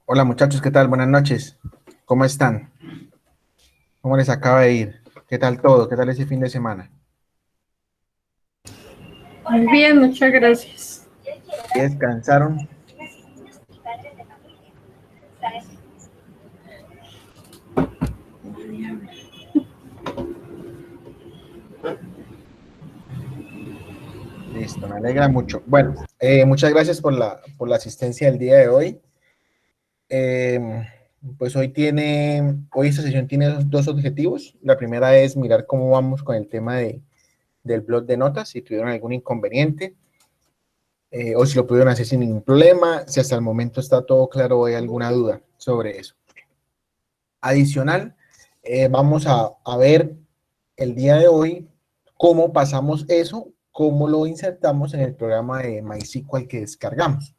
Hola muchachos, ¿qué tal? Buenas noches. ¿Cómo están? ¿Cómo les acaba de ir? ¿Qué tal todo? ¿Qué tal ese fin de semana? Muy bien, muchas gracias. ¿Y descansaron? Listo, me alegra mucho. Bueno, muchas gracias por la asistencia del día de hoy. Eh, pues hoy esta sesión tiene dos objetivos. La primera es mirar cómo vamos con el tema del blog de notas, si tuvieron algún inconveniente, o si lo pudieron hacer sin ningún problema, si hasta el momento está todo claro o hay alguna duda sobre eso. Adicional, vamos a ver el día de hoy cómo pasamos eso, cómo lo insertamos en el programa de MySQL que descargamos.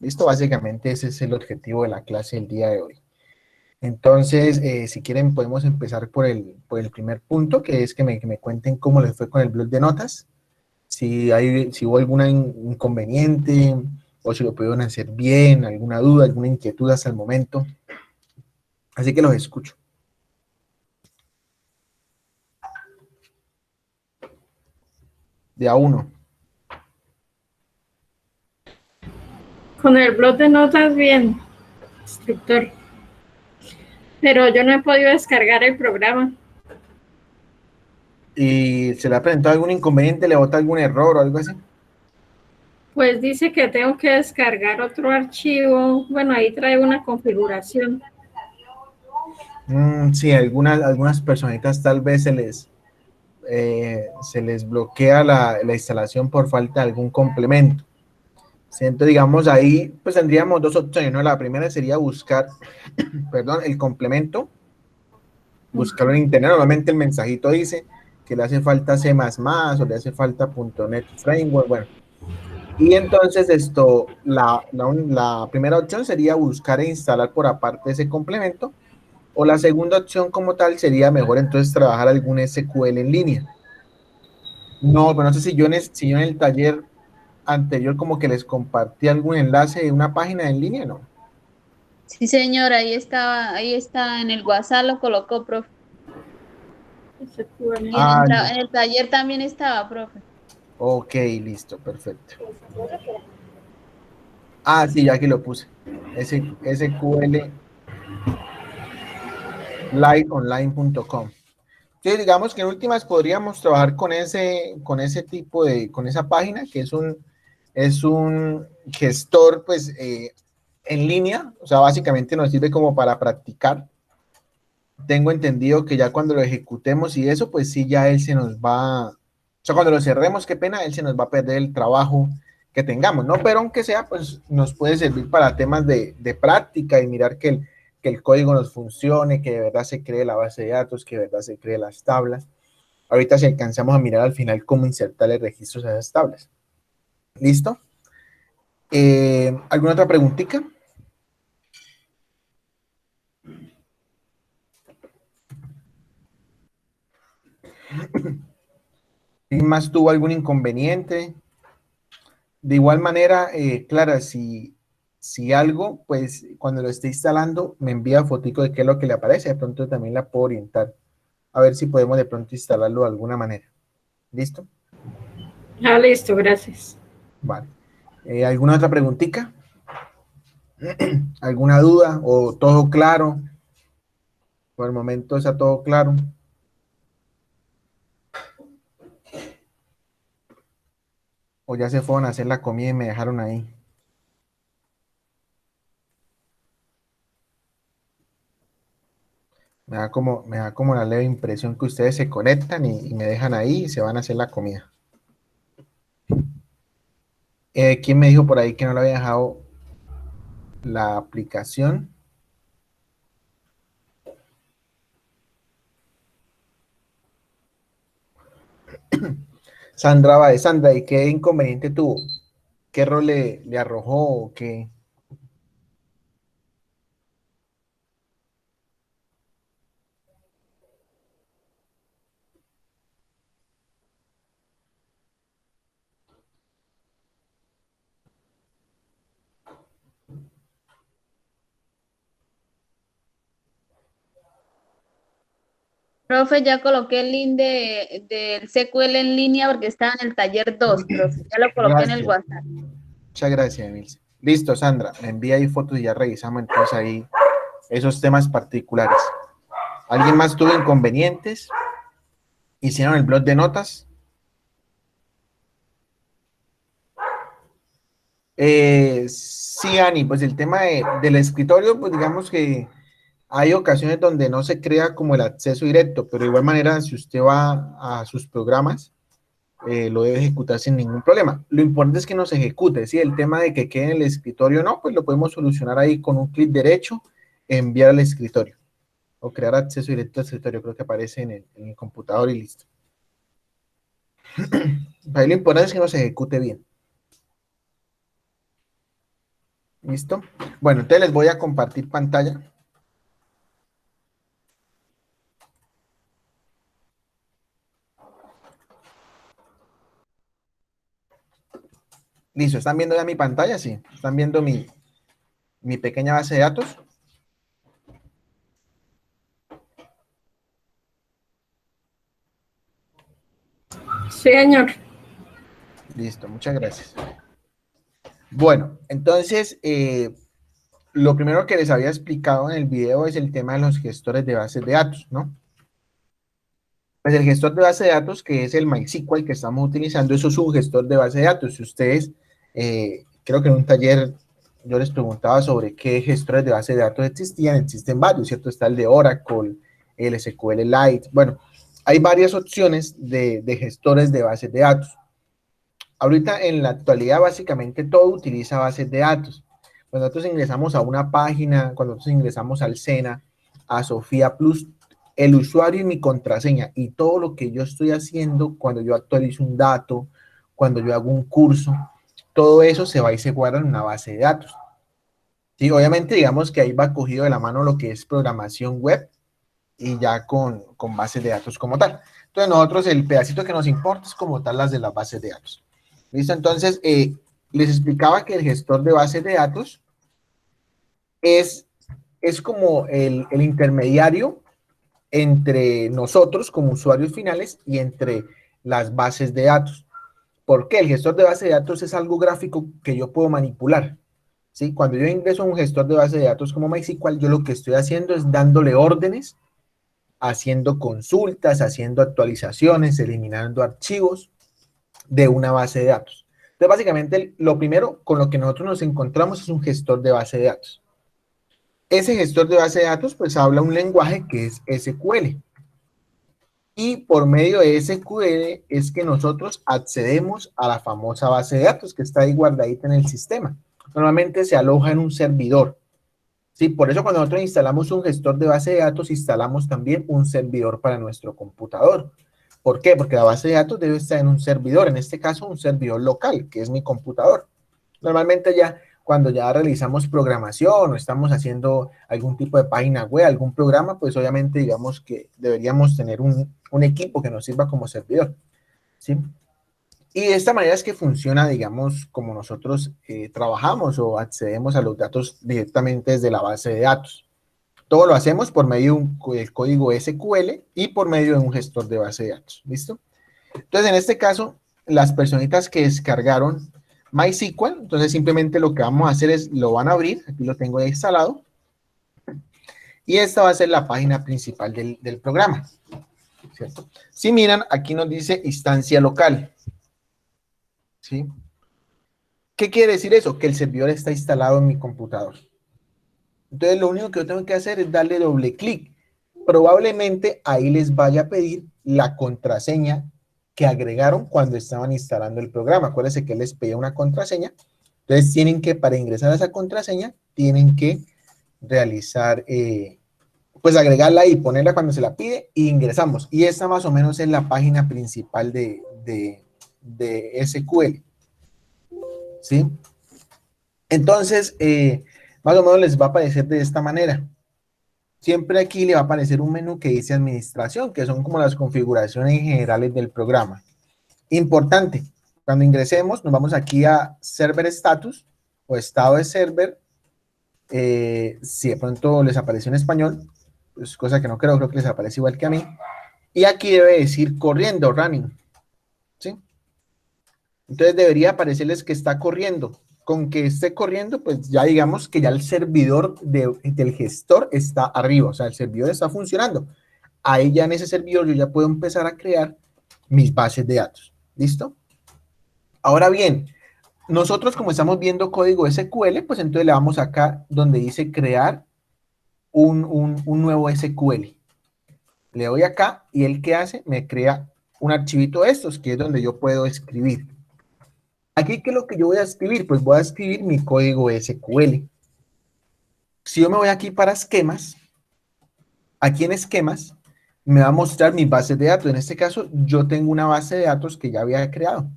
Listo, básicamente ese es el objetivo de la clase del día de hoy. Entonces, si quieren, podemos empezar por el primer punto, que es que me cuenten cómo les fue con el blog de notas, si hubo algún inconveniente o si lo pudieron hacer bien, alguna duda, alguna inquietud hasta el momento. Así que los escucho. De a uno. Con el blog de notas, bien, instructor. Pero yo no he podido descargar el programa. Y se le ha presentado algún inconveniente, le bota algún error o algo así. Pues dice que tengo que descargar otro archivo. Bueno, ahí trae una configuración. Sí, algunas personitas tal vez se les bloquea la instalación por falta de algún complemento. Siento, digamos, ahí pues tendríamos dos opciones, ¿no? La primera sería buscar, perdón, el complemento, buscarlo en internet. Normalmente el mensajito dice que le hace falta C++ o le hace falta .NET Framework, bueno. Y entonces la primera opción sería buscar e instalar por aparte ese complemento. O la segunda opción como tal sería mejor entonces trabajar algún SQL en línea. No, pero no sé si yo en el taller anterior como que les compartí algún enlace de una página en línea, ¿no? Sí, señora, ahí está en el WhatsApp, lo colocó, profe. Y Ah, en el taller también estaba, profe. ok, listo, perfecto. Ah, sí, ya aquí lo puse. SQL liveonline.com. Sí, digamos que en últimas podríamos trabajar con ese con esa página, que es un gestor, pues, en línea, o sea, básicamente nos sirve como para practicar. Tengo entendido que ya cuando lo ejecutemos y eso, pues sí, ya él se nos va, o sea, cuando lo cerremos, qué pena, él se nos va a perder el trabajo que tengamos, ¿no? Pero aunque sea, pues nos puede servir para temas de práctica y mirar que el código nos funcione, que de verdad se cree la base de datos, que de verdad se cree las tablas. Ahorita si alcanzamos a mirar al final cómo insertarle registros a esas tablas. ¿Listo? ¿Alguna otra preguntita? ¿Quién más tuvo algún inconveniente? De igual manera, Clara, si algo, pues cuando lo esté instalando, me envía fotico de qué es lo que le aparece. De pronto también la puedo orientar. A ver si podemos de pronto instalarlo de alguna manera. ¿Listo? Ah, listo, gracias. Vale. ¿Alguna otra preguntita? ¿Alguna duda? ¿O todo claro? Por el momento está todo claro. ¿O ya se fueron a hacer la comida y me dejaron ahí? Me da como la leve impresión que ustedes se conectan y me dejan ahí y se van a hacer la comida. ¿Quién me dijo por ahí que no lo había dejado la aplicación? Sandra va de Sandra, ¿y qué inconveniente tuvo? ¿Qué error le arrojó? ¿O qué? Profe, ya coloqué el link del SQL en línea porque estaba en el taller 2, profe. Ya lo coloqué en el Gracias. WhatsApp. Muchas gracias, Emilce. Listo, Sandra, me envía ahí fotos y ya revisamos entonces ahí esos temas particulares. ¿Alguien más tuvo inconvenientes? ¿Hicieron el blog de notas? Sí, Ani, pues el tema del escritorio, pues digamos que hay ocasiones donde no se crea como el acceso directo, pero de igual manera, si usted va a sus programas, lo debe ejecutar sin ningún problema. Lo importante es que no se ejecute, ¿sí? El tema de que quede en el escritorio no, pues lo podemos solucionar ahí con un clic derecho, enviar al escritorio o crear acceso directo al escritorio, creo que aparece en el computador y listo. Ahí lo importante es que no se ejecute bien. ¿Listo? Bueno, entonces les voy a compartir pantalla. Listo, ¿están viendo ya mi pantalla? Sí. ¿Están viendo mi pequeña base de datos? Sí, señor. Listo, muchas gracias. Bueno, entonces, lo primero que les había explicado en el video es el tema de los gestores de bases de datos, ¿no? Pues el gestor de base de datos, que es el MySQL que estamos utilizando, eso es un gestor de base de datos. Si ustedes, creo que en un taller yo les preguntaba sobre qué gestores de base de datos existían, existen varios, ¿cierto? Está el de Oracle, el SQLite, bueno, hay varias opciones de gestores de bases de datos. Ahorita en la actualidad básicamente todo utiliza bases de datos. Cuando nosotros ingresamos a una página, cuando nosotros ingresamos al SENA, a Sofía Plus, el usuario y mi contraseña y todo lo que yo estoy haciendo cuando yo actualizo un dato, cuando yo hago un curso, todo eso se va y se guarda en una base de datos. Sí, obviamente digamos que ahí va cogido de la mano lo que es programación web y ya con bases de datos como tal. Entonces nosotros el pedacito que nos importa es como tal las de las bases de datos. ¿Listo? Entonces les explicaba que el gestor de bases de datos es como el intermediario entre nosotros como usuarios finales y entre las bases de datos. ¿Por qué? El gestor de base de datos es algo gráfico que yo puedo manipular. ¿Sí? Cuando yo ingreso a un gestor de base de datos como MySQL, yo lo que estoy haciendo es dándole órdenes, haciendo consultas, haciendo actualizaciones, eliminando archivos de una base de datos. Entonces, básicamente, lo primero con lo que nosotros nos encontramos es un gestor de base de datos. Ese gestor de base de datos, pues, habla un lenguaje que es SQL. Y por medio de SQL es que nosotros accedemos a la famosa base de datos que está ahí guardadita en el sistema. Normalmente se aloja en un servidor. Sí, por eso cuando nosotros instalamos un gestor de base de datos, instalamos también un servidor para nuestro computador. ¿Por qué? Porque la base de datos debe estar en un servidor, en este caso un servidor local, que es mi computador. Normalmente ya cuando ya realizamos programación o estamos haciendo algún tipo de página web, algún programa, pues obviamente digamos que deberíamos tener un equipo que nos sirva como servidor, ¿sí? Y de esta manera es que funciona, digamos, como nosotros trabajamos o accedemos a los datos directamente desde la base de datos. Todo lo hacemos por medio del código SQL y por medio de un gestor de base de datos. ¿Listo? Entonces, en este caso, las personitas que descargaron MySQL, entonces simplemente lo que vamos a hacer es, lo van a abrir, aquí lo tengo ya instalado, y esta va a ser la página principal del programa, ¿cierto? Si miran, aquí nos dice instancia local, ¿sí? ¿Qué quiere decir eso? Que el servidor está instalado en mi computador. Entonces, lo único que yo tengo que hacer es darle doble clic. Probablemente ahí les vaya a pedir la contraseña que agregaron cuando estaban instalando el programa. Acuérdense que les pedía una contraseña. Entonces, tienen que, para ingresar a esa contraseña, tienen que realizar, pues agregarla y ponerla cuando se la pide y ingresamos. Y esta más o menos es la página principal de SQL. ¿Sí? Entonces, más o menos les va a aparecer de esta manera. Siempre aquí le va a aparecer un menú que dice administración, que son como las configuraciones generales del programa. Importante, cuando ingresemos, nos vamos aquí a Server Status o estado de server. Si de pronto les apareció en español, pues cosa que no creo que les aparece igual que a mí. Y aquí debe decir corriendo, running, ¿sí? Entonces debería aparecerles que está corriendo. Con que esté corriendo, pues ya digamos que ya el servidor del gestor está arriba, o sea, el servidor está funcionando. Ahí ya en ese servidor yo ya puedo empezar a crear mis bases de datos. ¿Listo? Ahora bien, nosotros como estamos viendo código SQL, pues entonces le vamos acá donde dice crear un nuevo SQL. Le doy acá y él ¿qué hace? Me crea un archivito de estos, que es donde yo puedo escribir. Aquí, ¿qué es lo que yo voy a escribir? Pues voy a escribir mi código SQL. Si yo me voy aquí para esquemas, aquí en esquemas, me va a mostrar mis bases de datos. En este caso, yo tengo una base de datos que ya había creado.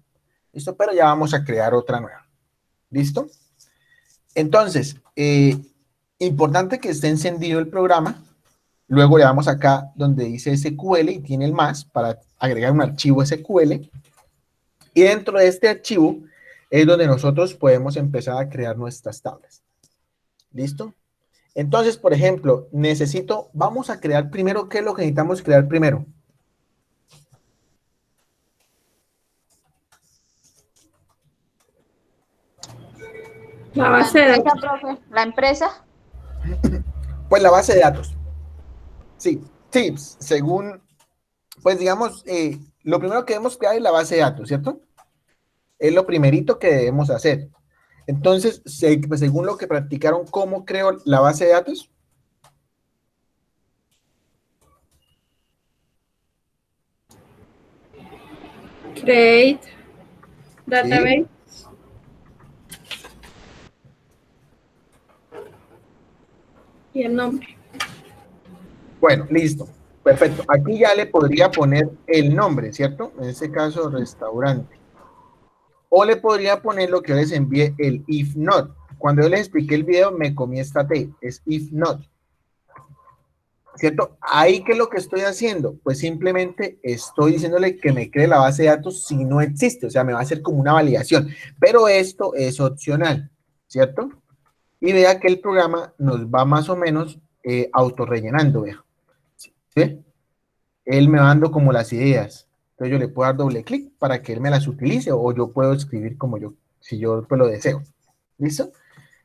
¿Listo? Pero ya vamos a crear otra nueva. ¿Listo? Entonces, importante que esté encendido el programa. Luego le damos acá donde dice SQL y tiene el más para agregar un archivo SQL. Y dentro de este archivo es donde nosotros podemos empezar a crear nuestras tablas. ¿Listo? Entonces, por ejemplo, vamos a crear primero, ¿qué es lo que necesitamos crear primero? La base de datos. Profe, la empresa. Pues la base de datos. Sí, tips, según, pues digamos, lo primero que debemos crear es la base de datos, ¿cierto? Es lo primerito que debemos hacer. Entonces, pues, según lo que practicaron, ¿cómo creo la base de datos? Create database. Sí. Y el nombre. Bueno, listo. Perfecto. Aquí ya le podría poner el nombre, ¿cierto? En este caso, restaurante. O le podría poner lo que yo les envié, el if not. Cuando yo les expliqué el video, me comí esta T, es if not. ¿Cierto? Ahí, ¿qué es lo que estoy haciendo? Pues simplemente estoy diciéndole que me cree la base de datos si no existe, o sea, me va a hacer como una validación. Pero esto es opcional, ¿cierto? Y vea que el programa nos va más o menos autorrellenando, vea. ¿Sí? Él me va dando como las ideas. Entonces yo le puedo dar doble clic para que él me las utilice o yo puedo escribir como yo, si yo pues lo deseo. ¿Listo?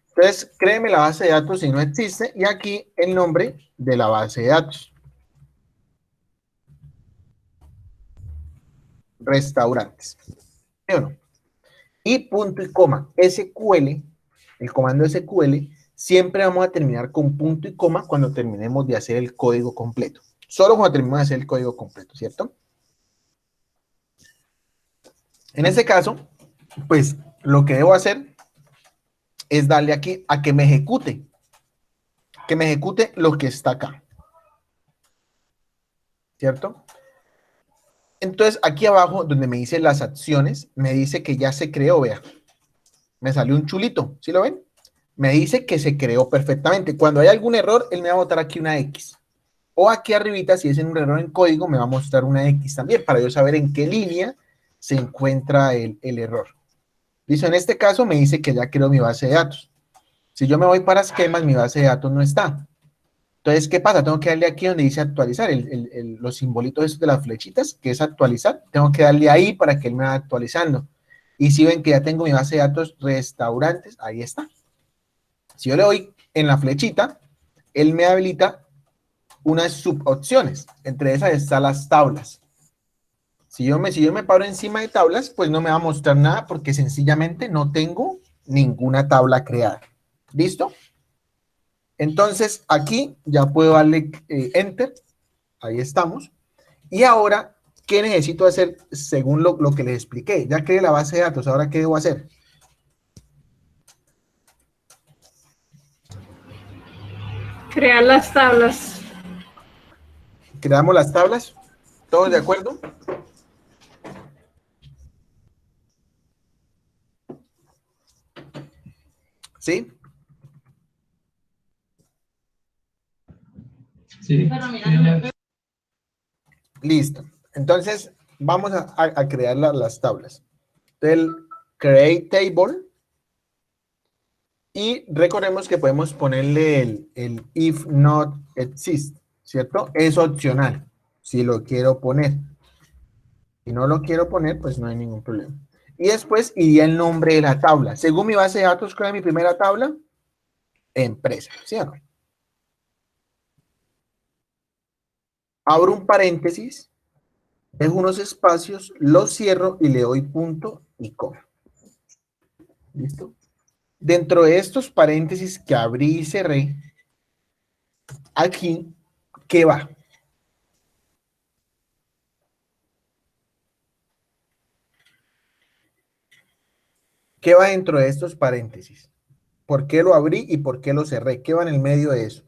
Entonces, créeme la base de datos si no existe y aquí el nombre de la base de datos. Restaurantes. ¿Sí o no? Y punto y coma. SQL, el comando SQL, siempre vamos a terminar con punto y coma cuando terminemos de hacer el código completo. Solo cuando terminemos de hacer el código completo, ¿cierto? En este caso, pues lo que debo hacer es darle aquí a que me ejecute lo que está acá, ¿cierto? Entonces, aquí abajo, donde me dice las acciones, me dice que ya se creó, vea. Me salió un chulito, ¿sí lo ven? Me dice que se creó perfectamente. Cuando hay algún error, él me va a botar aquí una X. O aquí arribita, si es un error en código, me va a mostrar una X también, para yo saber en qué línea se encuentra el error. Listo, en este caso me dice que ya creó mi base de datos. Si yo me voy para esquemas, mi base de datos no está. Entonces, ¿qué pasa? Tengo que darle aquí donde dice actualizar, los simbolitos estos de las flechitas, que es actualizar. Tengo que darle ahí para que él me vaya actualizando. Y si ven que ya tengo mi base de datos restaurantes, ahí está. Si yo le doy en la flechita, él me habilita unas subopciones. Entre esas están las tablas. Si yo me paro encima de tablas, pues no me va a mostrar nada porque sencillamente no tengo ninguna tabla creada. ¿Listo? Entonces, aquí ya puedo darle Enter. Ahí estamos. Y ahora, ¿qué necesito hacer según lo que les expliqué? Ya creé la base de datos. ¿Ahora qué debo hacer? Crear las tablas. Creamos las tablas. ¿Todos de acuerdo? ¿Sí? Sí. Listo. Entonces, vamos a crear las tablas. Del create table. Y recordemos que podemos ponerle el if not exist, ¿cierto? Es opcional. si lo quiero poner. Si no lo quiero poner, pues no hay ningún problema. Y después iría el nombre de la tabla. Según mi base de datos, ¿cuál es mi primera tabla? Empresa, ¿sí o no? Abro un paréntesis, dejo unos espacios, los cierro y le doy punto y coma. ¿Listo? Dentro de estos paréntesis que abrí y cerré, aquí, ¿qué va? ¿Qué va dentro de estos paréntesis? ¿Por qué lo abrí y por qué lo cerré? ¿Qué va en el medio de eso?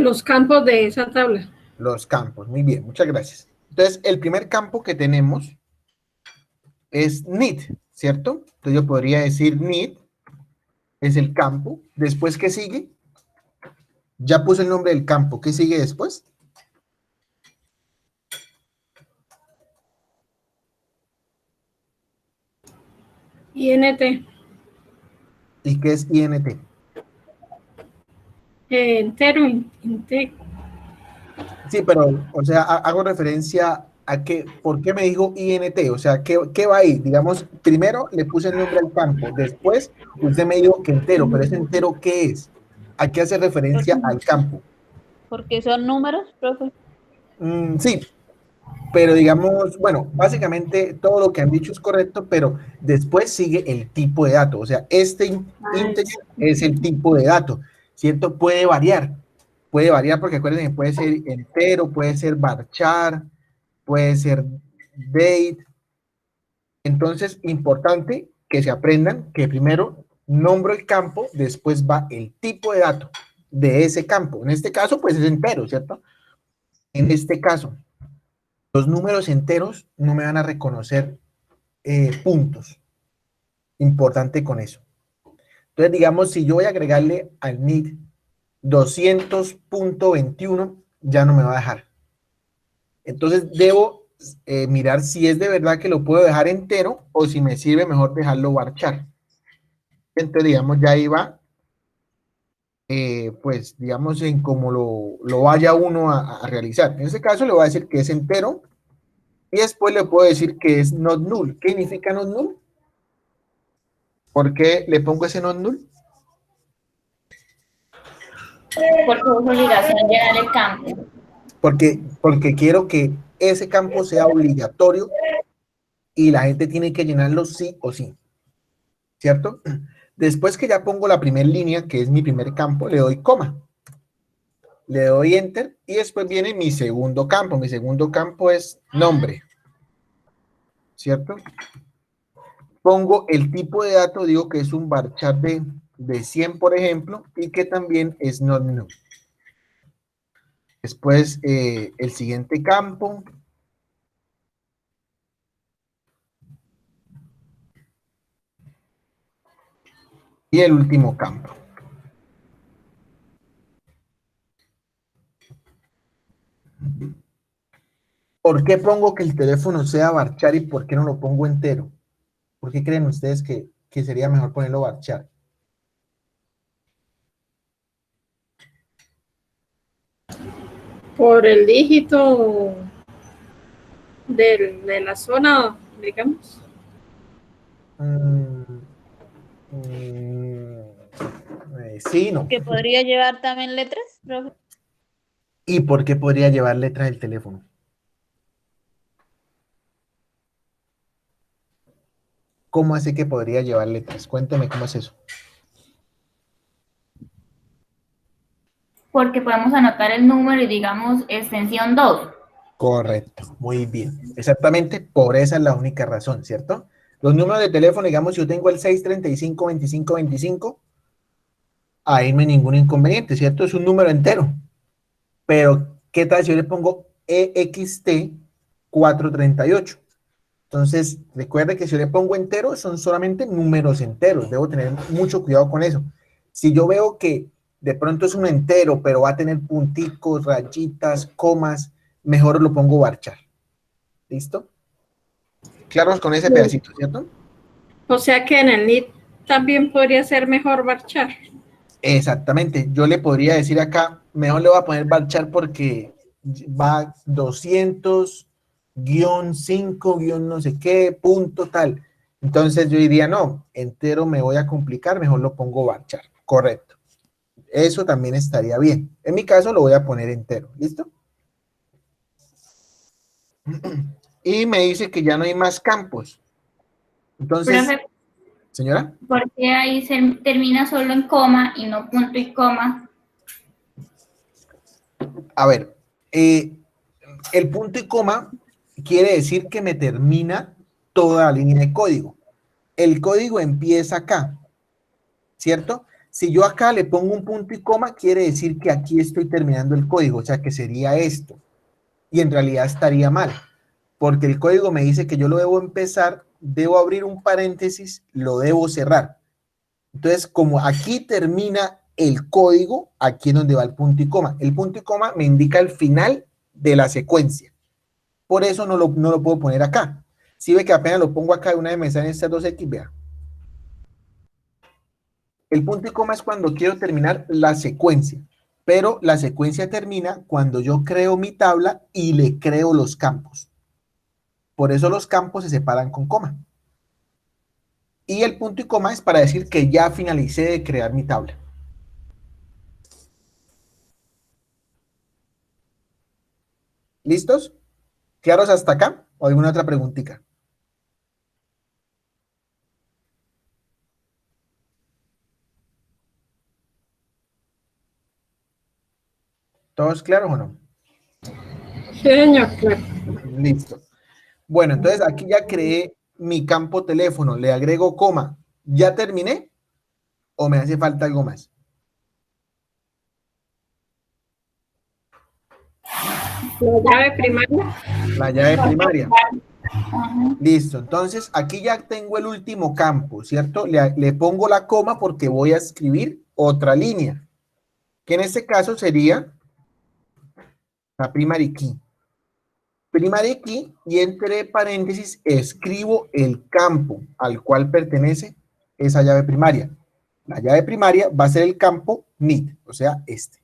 Los campos de esa tabla. Los campos. Muy bien, muchas gracias. Entonces, el primer campo que tenemos es need, ¿cierto? Entonces yo podría decir need es el campo. Después, ¿qué sigue? Ya puse el nombre del campo. ¿Qué sigue después? INT. ¿Y qué es INT? Entero, int. Sí, pero, o sea, hago referencia a que, ¿por qué me dijo INT? O sea, ¿qué va ahí? Digamos, primero le puse el nombre al campo, después usted me dijo que entero, pero ese entero, ¿qué es? ¿A qué hace referencia al campo? Porque son números, profe. Sí, pero digamos, bueno, básicamente todo lo que han dicho es correcto, pero después sigue el tipo de dato. O sea, este integer es el tipo de dato, ¿cierto? Puede variar porque acuérdense que puede ser entero, puede ser varchar, puede ser date. Entonces, importante que se aprendan que primero nombro el campo, después va el tipo de dato de ese campo. En este caso, pues es entero, ¿cierto? En este caso, los números enteros no me van a reconocer puntos. Importante con eso. Entonces, digamos, si yo voy a agregarle al need 200.21, ya no me va a dejar. Entonces, debo mirar si es de verdad que lo puedo dejar entero o si me sirve mejor dejarlo varchar. Entonces, digamos, ya iba, pues, digamos, en cómo lo vaya uno a realizar. En este caso, le voy a decir que es entero y después le puedo decir que es not null. ¿Qué significa not null? ¿Por qué le pongo ese not null? Porque es obligación llenar el campo. Porque quiero que ese campo sea obligatorio y la gente tiene que llenarlo sí o sí, ¿cierto? Después que ya pongo la primera línea, que es mi primer campo, le doy coma. Le doy enter y después viene mi segundo campo. Mi segundo campo es nombre, ¿cierto? Pongo el tipo de dato, digo que es un varchar de 100, por ejemplo, y que también es not null. Después, el siguiente campo. Y el último campo. ¿Por qué pongo que el teléfono sea varchar y por qué no lo pongo entero? ¿Por qué creen ustedes que sería mejor ponerlo varchar? Por el dígito de la zona, digamos. Sí, no. ¿Que podría llevar también letras, profe? ¿Y por qué podría llevar letras el teléfono? ¿Cómo hace que podría llevar letras? Cuéntame cómo es eso. Porque podemos anotar el número y digamos extensión 2. Correcto, muy bien. Exactamente, por esa es la única razón, ¿cierto? Los números de teléfono, digamos, si yo tengo el 635-2525, ahí no hay ningún inconveniente, ¿cierto? Es un número entero. Pero, ¿qué tal si yo le pongo EXT 438? Entonces, recuerde que si yo le pongo entero, son solamente números enteros. Debo tener mucho cuidado con eso. Si yo veo que de pronto es un entero, pero va a tener punticos, rayitas, comas, mejor lo pongo varchar. ¿Listo? Claros con ese pedacito, ¿cierto? O sea que en el NIT también podría ser mejor varchar. Exactamente. Yo le podría decir acá, mejor le voy a poner varchar porque va 200, guión 5, guión no sé qué, punto tal. Entonces yo diría, no, entero me voy a complicar, mejor lo pongo varchar. Correcto. Eso también estaría bien. En mi caso lo voy a poner entero. ¿Listo? Y me dice que ya no hay más campos. Entonces, Profe, señora. ¿por qué ahí se termina solo en coma y no punto y coma? A ver, el punto y coma quiere decir que me termina toda la línea de código. El código empieza acá, ¿cierto? Si yo acá le pongo un punto y coma, quiere decir que aquí estoy terminando el código, o sea que sería esto. Y en realidad estaría mal, porque el código me dice que yo lo debo empezar, debo abrir un paréntesis, lo debo cerrar. Entonces, como aquí termina el código, aquí es donde va el punto y coma. El punto y coma me indica el final de la secuencia. Por eso no lo puedo poner acá. Si ve que apenas lo pongo acá, una vez me salen estas 2X, vea. El punto y coma es cuando quiero terminar la secuencia, pero la secuencia termina cuando yo creo mi tabla y le creo los campos. Por eso los campos se separan con coma. Y el punto y coma es para decir que ya finalicé de crear mi tabla. ¿Listos? ¿Claros hasta acá? ¿O alguna otra preguntita? ¿Todos claros o no? Sí, señor, claro. Listo. Bueno, entonces aquí ya creé mi campo teléfono, le agrego coma. ¿Ya terminé? ¿O me hace falta algo más? La llave primaria. La llave primaria. Ajá. Listo. Entonces aquí ya tengo el último campo, ¿cierto? Le pongo la coma porque voy a escribir otra línea, que en este caso sería la primary key. Primary key, y entre paréntesis escribo el campo al cual pertenece esa llave primaria. La llave primaria va a ser el campo NIT, o sea, este.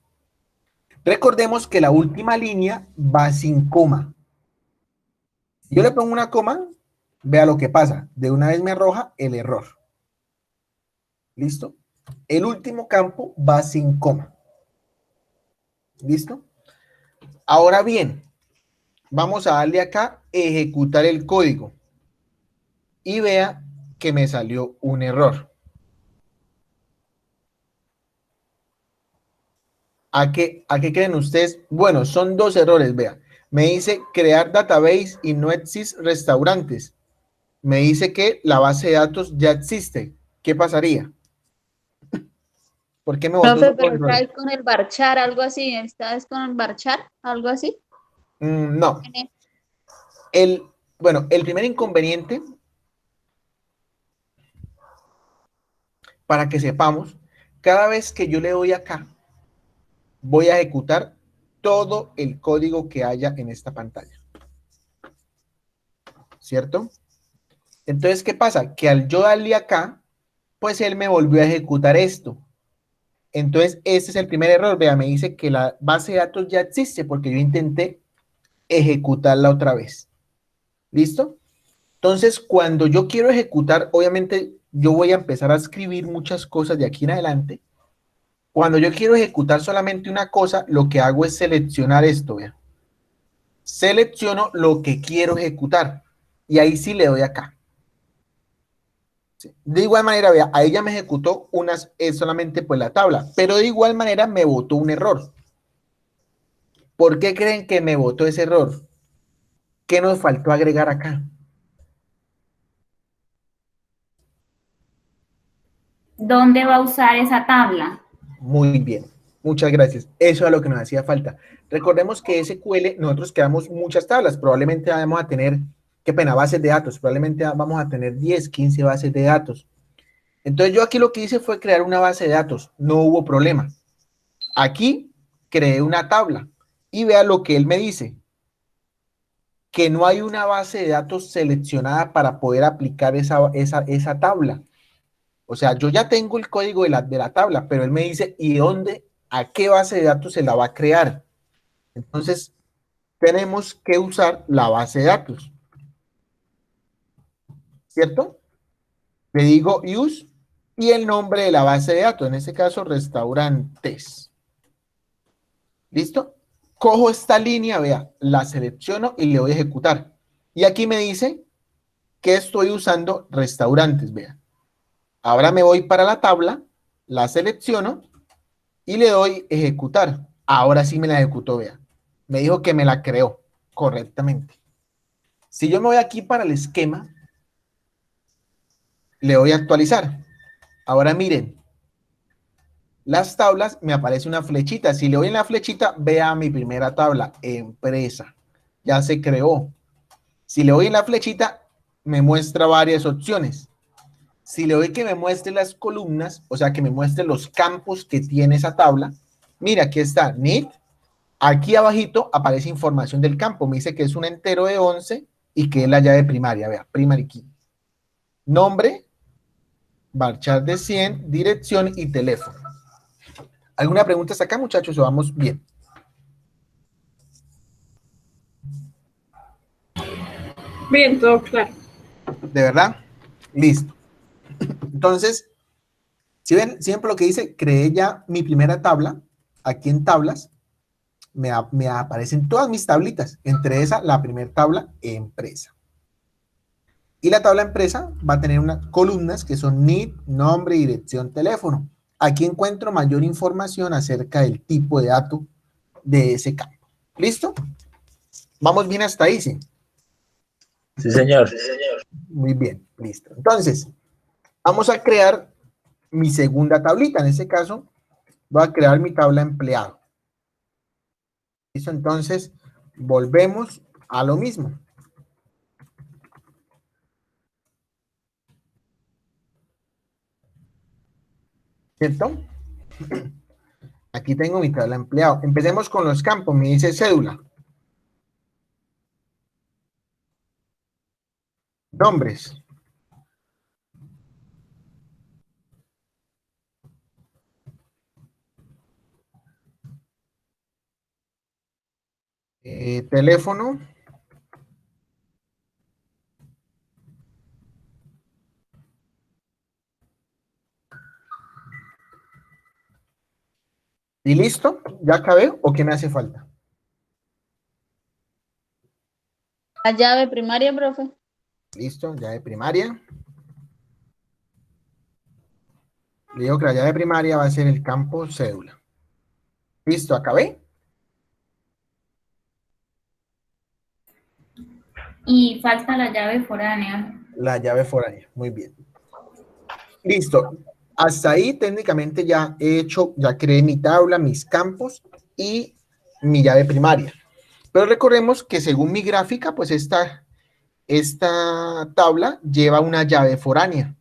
Recordemos que la última línea va sin coma. Yo le pongo una coma, vea lo que pasa. De una vez me arroja el error. ¿Listo? El último campo va sin coma. ¿Listo? Ahora bien, vamos a darle acá ejecutar el código. Y vea que me salió un error. ¿A qué creen ustedes? Bueno, son dos errores, vea. Me dice crear database y no existe restaurantes. Me dice que la base de datos ya existe. ¿Qué pasaría? ¿Por qué me botó Profe, esos dos pero errores? está con el varchar, algo así. ¿Estás con el varchar, algo así? No. Bueno, el primer inconveniente, para que sepamos, cada vez que yo le doy acá, voy a ejecutar todo el código que haya en esta pantalla. ¿Cierto? Entonces, ¿qué pasa? Que al yo darle acá, pues él me volvió a ejecutar esto. Entonces, este es el primer error. Vea, me dice que la base de datos ya existe porque yo intenté ejecutarla otra vez. ¿Listo? Entonces, cuando yo quiero ejecutar, obviamente yo voy a empezar a escribir muchas cosas de aquí en adelante. Cuando yo quiero ejecutar solamente una cosa, lo que hago es seleccionar esto, vea. Selecciono lo que quiero ejecutar y ahí sí le doy acá. De igual manera, vea, ahí ya me ejecutó solamente pues la tabla, pero de igual manera me botó un error. ¿Por qué creen que me botó ese error? ¿Qué nos faltó agregar acá? ¿Dónde va a usar esa tabla? Muy bien, muchas gracias. Eso es lo que nos hacía falta. Recordemos que SQL, nosotros creamos muchas tablas, probablemente vamos a tener, qué pena, bases de datos, probablemente vamos a tener 10, 15 bases de datos. Entonces yo aquí lo que hice fue crear una base de datos, no hubo problema. Aquí creé una tabla y vea lo que él me dice, que no hay una base de datos seleccionada para poder aplicar esa tabla. O sea, yo ya tengo el código de la tabla, pero él me dice, ¿y dónde, a qué base de datos se la va a crear? Entonces, tenemos que usar la base de datos, ¿cierto? Le digo use y el nombre de la base de datos, en este caso restaurantes. ¿Listo? Cojo esta línea, vea, la selecciono y le voy a ejecutar. Y aquí me dice que estoy usando restaurantes, vea. Ahora me voy para la tabla, la selecciono y le doy ejecutar. Ahora sí me la ejecutó, vea. Me dijo que me la creó correctamente. Si yo me voy aquí para el esquema, le voy a actualizar. Ahora miren, las tablas, me aparece una flechita. Si le doy en la flechita, vea mi primera tabla, empresa. Ya se creó. Si le doy en la flechita, me muestra varias opciones. Si le doy que me muestre las columnas, o sea, que me muestre los campos que tiene esa tabla, mira, aquí está NIT. Aquí abajito aparece información del campo. Me dice que es un entero de 11 y que es la llave primaria. Vea, primary key. Nombre, varchar de 100, dirección y teléfono. ¿Alguna pregunta hasta acá, muchachos? ¿O vamos bien? Bien, todo claro. ¿De verdad? Listo. Entonces, si ven, siempre lo que dice, creé ya mi primera tabla. Aquí en tablas, me aparecen todas mis tablitas. Entre esas, la primera tabla, empresa. Y la tabla empresa va a tener unas columnas que son NID, nombre, dirección, teléfono. Aquí encuentro mayor información acerca del tipo de dato de ese campo. ¿Listo? ¿Vamos bien hasta ahí, sí? Sí, señor. Muy bien, listo. Entonces, vamos a crear mi segunda tablita. En este caso, voy a crear mi tabla empleado. ¿Listo? Entonces, volvemos a lo mismo. ¿Cierto? Aquí tengo mi tabla empleado. Empecemos con los campos. Me dice cédula. Nombres. Teléfono. ¿Y listo? ¿Ya acabé o qué me hace falta? La llave primaria, profe. Listo, llave primaria. Le digo que la llave primaria va a ser el campo cédula. Listo, acabé. Y falta la llave foránea. La llave foránea, muy bien. Listo. Hasta ahí técnicamente ya he hecho, ya creé mi tabla, mis campos y mi llave primaria. Pero recordemos que según mi gráfica, pues esta tabla lleva una llave foránea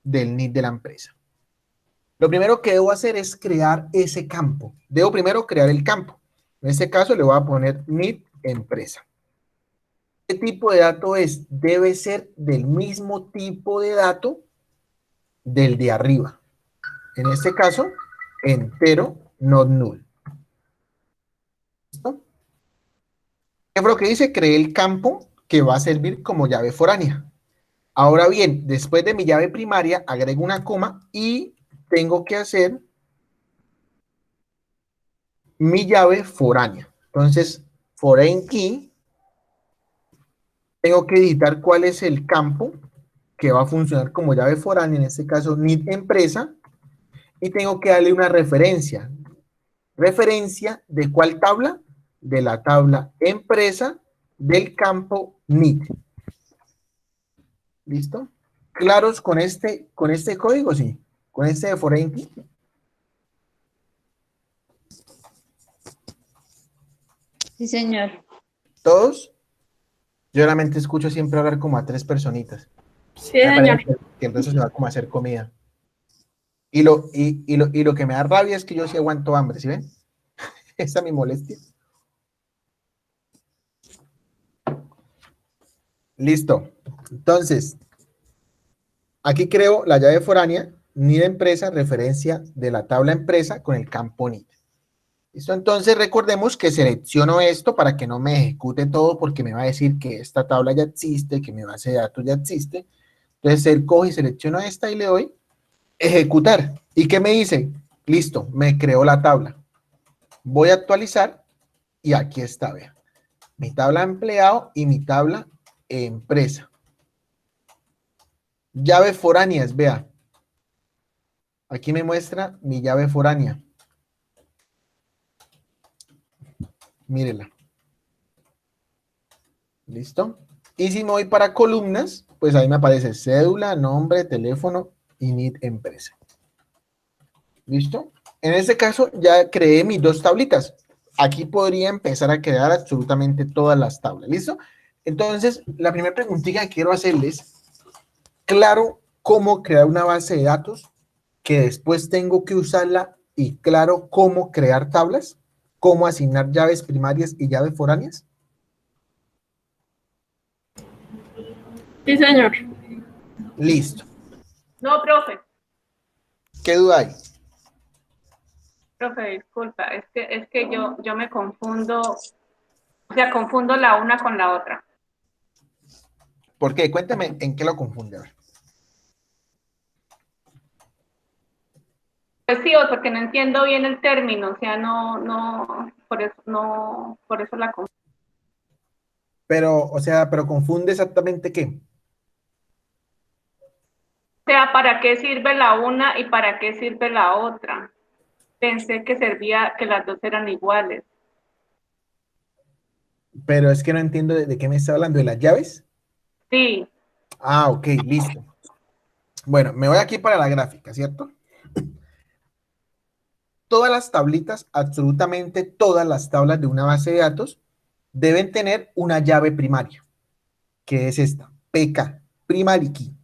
del NID de la empresa. Lo primero que debo hacer es crear ese campo. Debo primero crear el campo. En este caso le voy a poner NID empresa. ¿Qué tipo de dato es? Debe ser del mismo tipo de dato del de arriba. En este caso, entero, not null. ¿Listo? ¿Qué fue lo que dice? Creé el campo que va a servir como llave foránea. Ahora bien, después de mi llave primaria, agrego una coma y tengo que hacer mi llave foránea. Entonces, foreign key, tengo que editar cuál es el campo que va a funcionar como llave foránea, en este caso, NID empresa, y tengo que darle una referencia. ¿Referencia de cuál tabla? De la tabla empresa del campo NID. ¿Listo? ¿Claros con este código? Sí. Con este de foreign key. Sí, señor. ¿Todos? Yo realmente escucho siempre hablar como a 3 personitas. Sí, Me señor. parece que el resto se va como a hacer comida. Y lo que me da rabia es que yo sí aguanto hambre, ¿sí ven? Esa es mi molestia. Listo. Entonces, aquí creo la llave foránea, NID empresa, referencia de la tabla empresa con el campo NID. ¿Listo? Entonces recordemos que selecciono esto para que no me ejecute todo porque me va a decir que esta tabla ya existe, que mi base de datos ya existe. Entonces él coge y selecciono esta y le doy ejecutar. ¿Y qué me dice? Listo, me creó la tabla. Voy a actualizar y aquí está, vean. Mi tabla empleado y mi tabla empresa. Llaves foráneas, vea. Aquí me muestra mi llave foránea. Mírela. ¿Listo? Y si me voy para columnas, pues ahí me aparece cédula, nombre, teléfono y NID empresa. ¿Listo? En este caso ya creé mis dos tablitas. Aquí podría empezar a crear absolutamente todas las tablas. ¿Listo? Entonces, la primera preguntita que quiero hacerles, claro cómo crear una base de datos, que después tengo que usarla, y claro cómo crear tablas, cómo asignar llaves primarias y llaves foráneas. Sí, señor. Listo. No, profe, ¿Qué duda hay? profe, disculpa, es que yo me confundo, o sea, confundo la una con la otra. ¿Por qué? Cuéntame en qué lo confunde. A ver. Pues sí, o porque no entiendo bien el término, o sea, por eso la confundo. Pero, o sea, pero confunde exactamente qué. O sea, ¿para qué sirve la una y para qué sirve la otra? Pensé que servía, que las dos eran iguales. Pero es que no entiendo de qué me está hablando, ¿de las llaves? Sí, Ah, ok, listo. Bueno, me voy aquí para la gráfica, ¿cierto? Todas las tablitas, absolutamente todas las tablas de una base de datos deben tener una llave primaria, que es esta, PK, primary key.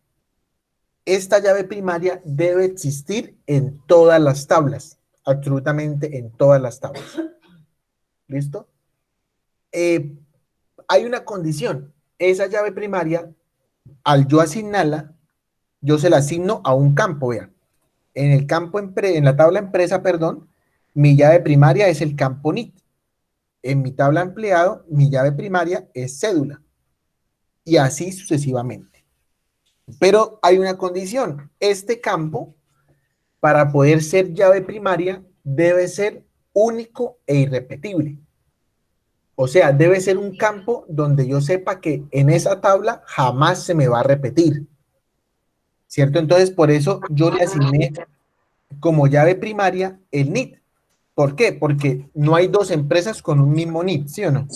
Esta llave primaria debe existir en todas las tablas, absolutamente en todas las tablas. ¿Listo? Hay una condición. Esa llave primaria, al yo asignarla, yo se la asigno a un campo, vean. En el campo, en la tabla empresa, perdón, mi llave primaria es el campo NIT. En mi tabla empleado, mi llave primaria es cédula. Y así sucesivamente. Pero hay una condición. Este campo, para poder ser llave primaria, debe ser único e irrepetible. O sea, debe ser un campo donde yo sepa que en esa tabla jamás se me va a repetir. ¿Cierto? Entonces, por eso yo le asigné como llave primaria el NIT. ¿Por qué? Porque no hay dos empresas con un mismo NIT, ¿sí o no?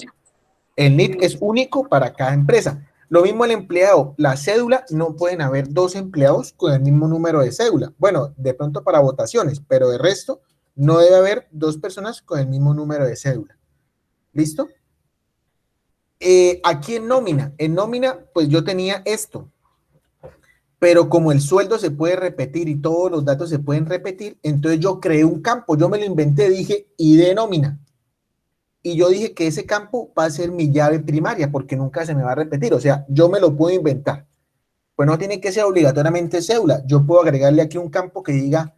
El NIT es único para cada empresa. Lo mismo el empleado, la cédula, no pueden haber dos empleados con el mismo número de cédula. Bueno, de pronto para votaciones, pero de resto no debe haber dos personas con el mismo número de cédula. ¿Listo? Aquí en nómina, pues yo tenía esto. Pero como el sueldo se puede repetir y todos los datos se pueden repetir, entonces yo creé un campo, yo me lo inventé, dije ID nómina. Y yo dije que ese campo va a ser mi llave primaria porque nunca se me va a repetir. O sea, yo me lo puedo inventar. Pues no tiene que ser obligatoriamente cédula. Yo puedo agregarle aquí un campo que diga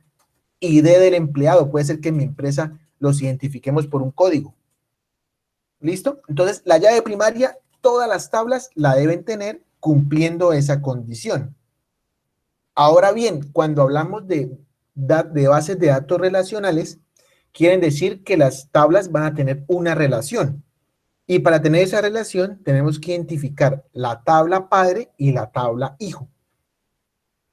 ID del empleado. Puede ser que en mi empresa los identifiquemos por un código. ¿Listo? Entonces, la llave primaria, todas las tablas la deben tener cumpliendo esa condición. Ahora bien, cuando hablamos de bases de datos relacionales, quieren decir que las tablas van a tener una relación. Y para tener esa relación, tenemos que identificar la tabla padre y la tabla hijo.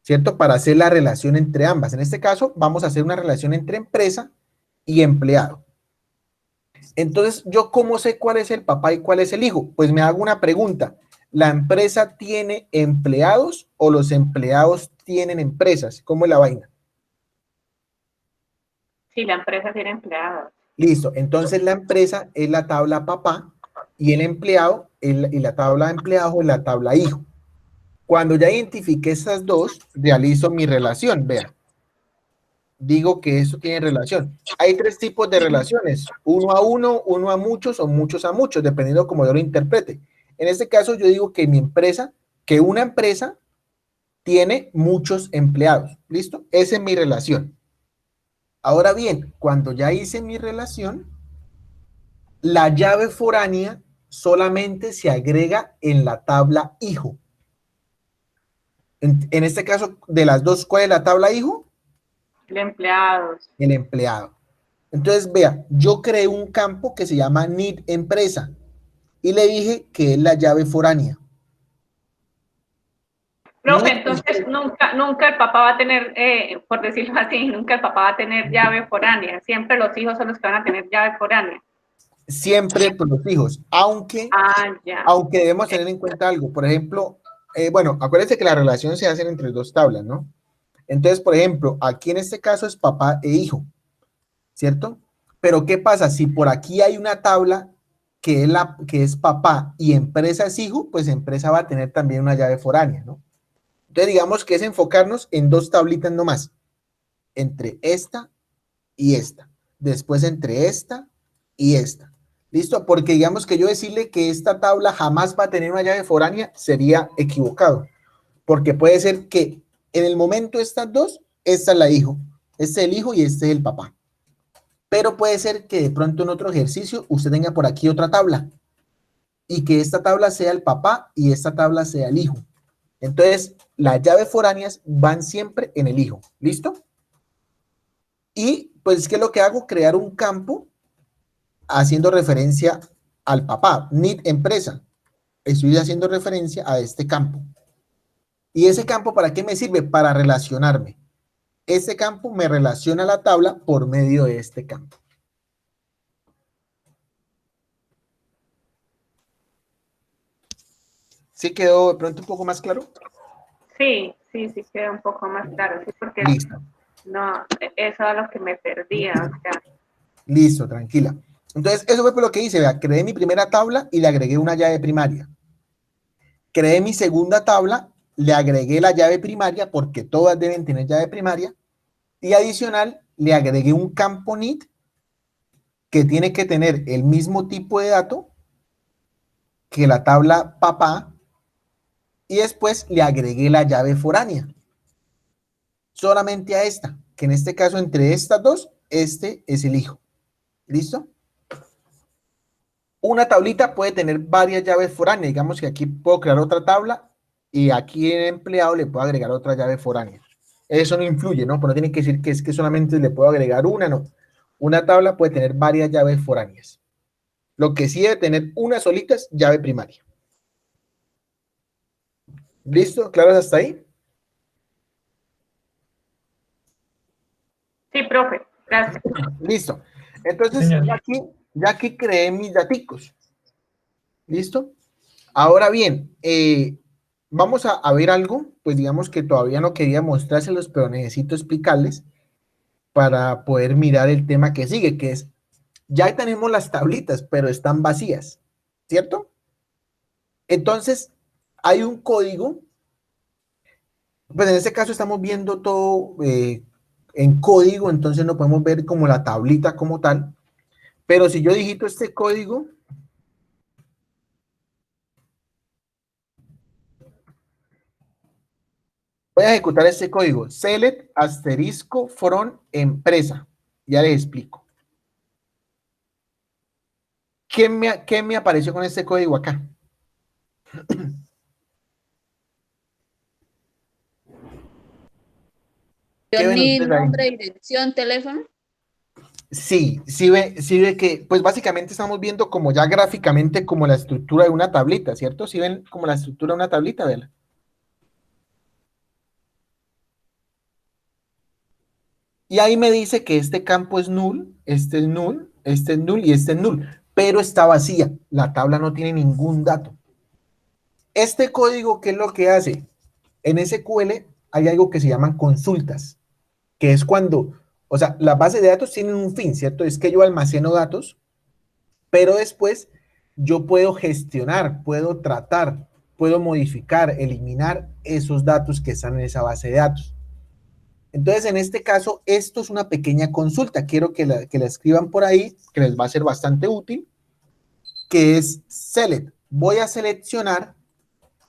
¿Cierto? Para hacer la relación entre ambas. En este caso, vamos a hacer una relación entre empresa y empleado. Entonces, ¿yo cómo sé cuál es el papá y cuál es el hijo? Pues me hago una pregunta. ¿La empresa tiene empleados o los empleados tienen empresas? ¿Cómo es la vaina? sí, la empresa tiene empleados. Listo. Entonces, la empresa es la tabla papá y el empleado y la tabla empleado es la tabla hijo. Cuando ya identifique esas dos, realizo mi relación. Vean. Digo que esto tiene relación. Hay tres tipos de relaciones, uno a uno, uno a muchos o muchos a muchos, dependiendo de cómo yo lo interprete. En este caso yo digo que que una empresa tiene muchos empleados. ¿Listo? Esa es mi relación. Ahora bien, cuando ya hice mi relación, la llave foránea solamente se agrega en la tabla hijo. En este caso, de las dos, ¿cuál es la tabla hijo? El empleado. El empleado. Entonces, vea, yo creé un campo que se llama need empresa y le dije que es la llave foránea. Profe, entonces nunca el papá va a tener, por decirlo así, nunca el papá va a tener llave foránea. Siempre los hijos son los que van a tener llave foránea. Siempre por los hijos, aunque debemos tener en cuenta algo. Por ejemplo, bueno, acuérdense que la relación se hace entre dos tablas, ¿no? Entonces, por ejemplo, aquí en este caso es papá e hijo, ¿cierto? Pero ¿qué pasa? Si por aquí hay una tabla que es papá y empresa es hijo, pues empresa va a tener también una llave foránea, ¿no? Entonces, digamos que es enfocarnos en dos tablitas nomás, entre esta y esta, después entre esta y esta. ¿Listo? Porque digamos que yo decirle que esta tabla jamás va a tener una llave foránea sería equivocado, porque puede ser que en el momento estas dos, esta es la hijo, este es el hijo y este es el papá. Pero puede ser que de pronto en otro ejercicio usted tenga por aquí otra tabla y que esta tabla sea el papá y esta tabla sea el hijo. Entonces, las llaves foráneas van siempre en el hijo. ¿Listo? Y pues, ¿qué es lo que hago? Crear un campo haciendo referencia al papá. Need empresa. Estoy haciendo referencia a este campo. ¿Y ese campo para qué me sirve? Para relacionarme. Este campo me relaciona a la tabla por medio de este campo. ¿Sí quedó de pronto un poco más claro? Sí, queda un poco más claro, sí, porque Listo. no, eso es lo que me perdía, o sea. Listo, tranquila. Entonces, eso fue por lo que hice, vea, creé mi primera tabla y le agregué una llave primaria. Creé mi segunda tabla, le agregué la llave primaria porque todas deben tener llave primaria y adicional le agregué un campo need que tiene que tener el mismo tipo de dato que la tabla papá y después le agregué la llave foránea. Solamente a esta, que en este caso entre estas dos, este es el hijo. ¿Listo? Una tablita puede tener varias llaves foráneas. Digamos que aquí puedo crear otra tabla y aquí en empleado le puedo agregar otra llave foránea. Eso no influye, ¿no? Pero no tiene que decir que es que solamente le puedo agregar una, no. Una tabla puede tener varias llaves foráneas. Lo que sí debe tener una solita es llave primaria. ¿Listo? ¿Claros hasta ahí? Sí, profe, gracias. Listo. Entonces, ya aquí creé mis daticos. ¿Listo? Ahora bien, vamos a ver algo, pues digamos que todavía no quería mostrárselos, pero necesito explicarles para poder mirar el tema que sigue, que es, ya tenemos las tablitas, pero están vacías, ¿cierto? Entonces, hay un código, pues en este caso estamos viendo todo en código, entonces no podemos ver como la tablita como tal, pero si yo digito este código, voy a ejecutar este código, select asterisco from empresa. Ya les explico. ¿Qué me apareció con este código acá? Nombre, dirección, teléfono. Sí ve que, pues básicamente estamos viendo como ya gráficamente como la estructura de una tablita, ¿cierto? ¿Sí ven como la estructura de una tablita, Vela? Y ahí me dice que este campo es null, este es null, este es null y este es null, pero está vacía, la tabla no tiene ningún dato. Este código, ¿qué es lo que hace? En SQL hay algo que se llaman consultas, que es cuando, o sea, las bases de datos tienen un fin, ¿cierto? Es que yo almaceno datos, pero después yo puedo gestionar, puedo tratar, puedo modificar, eliminar esos datos que están en esa base de datos. Entonces, en este caso, esto es una pequeña consulta. Quiero que la escriban por ahí, que les va a ser bastante útil, que es select. Voy a seleccionar,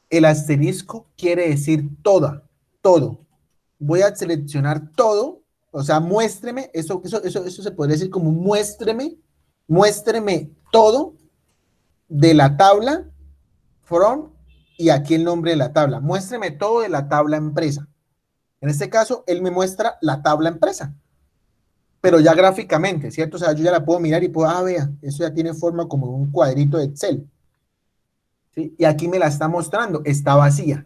el asterisco quiere decir todo. Voy a seleccionar todo O sea, muéstreme, eso se podría decir como muéstreme todo de la tabla from y aquí el nombre de la tabla. Muéstreme todo de la tabla empresa. En este caso, él me muestra la tabla empresa, pero ya gráficamente, ¿cierto? O sea, yo ya la puedo mirar y puedo, vea, eso ya tiene forma como un cuadrito de Excel. ¿Sí? Y aquí me la está mostrando, está vacía.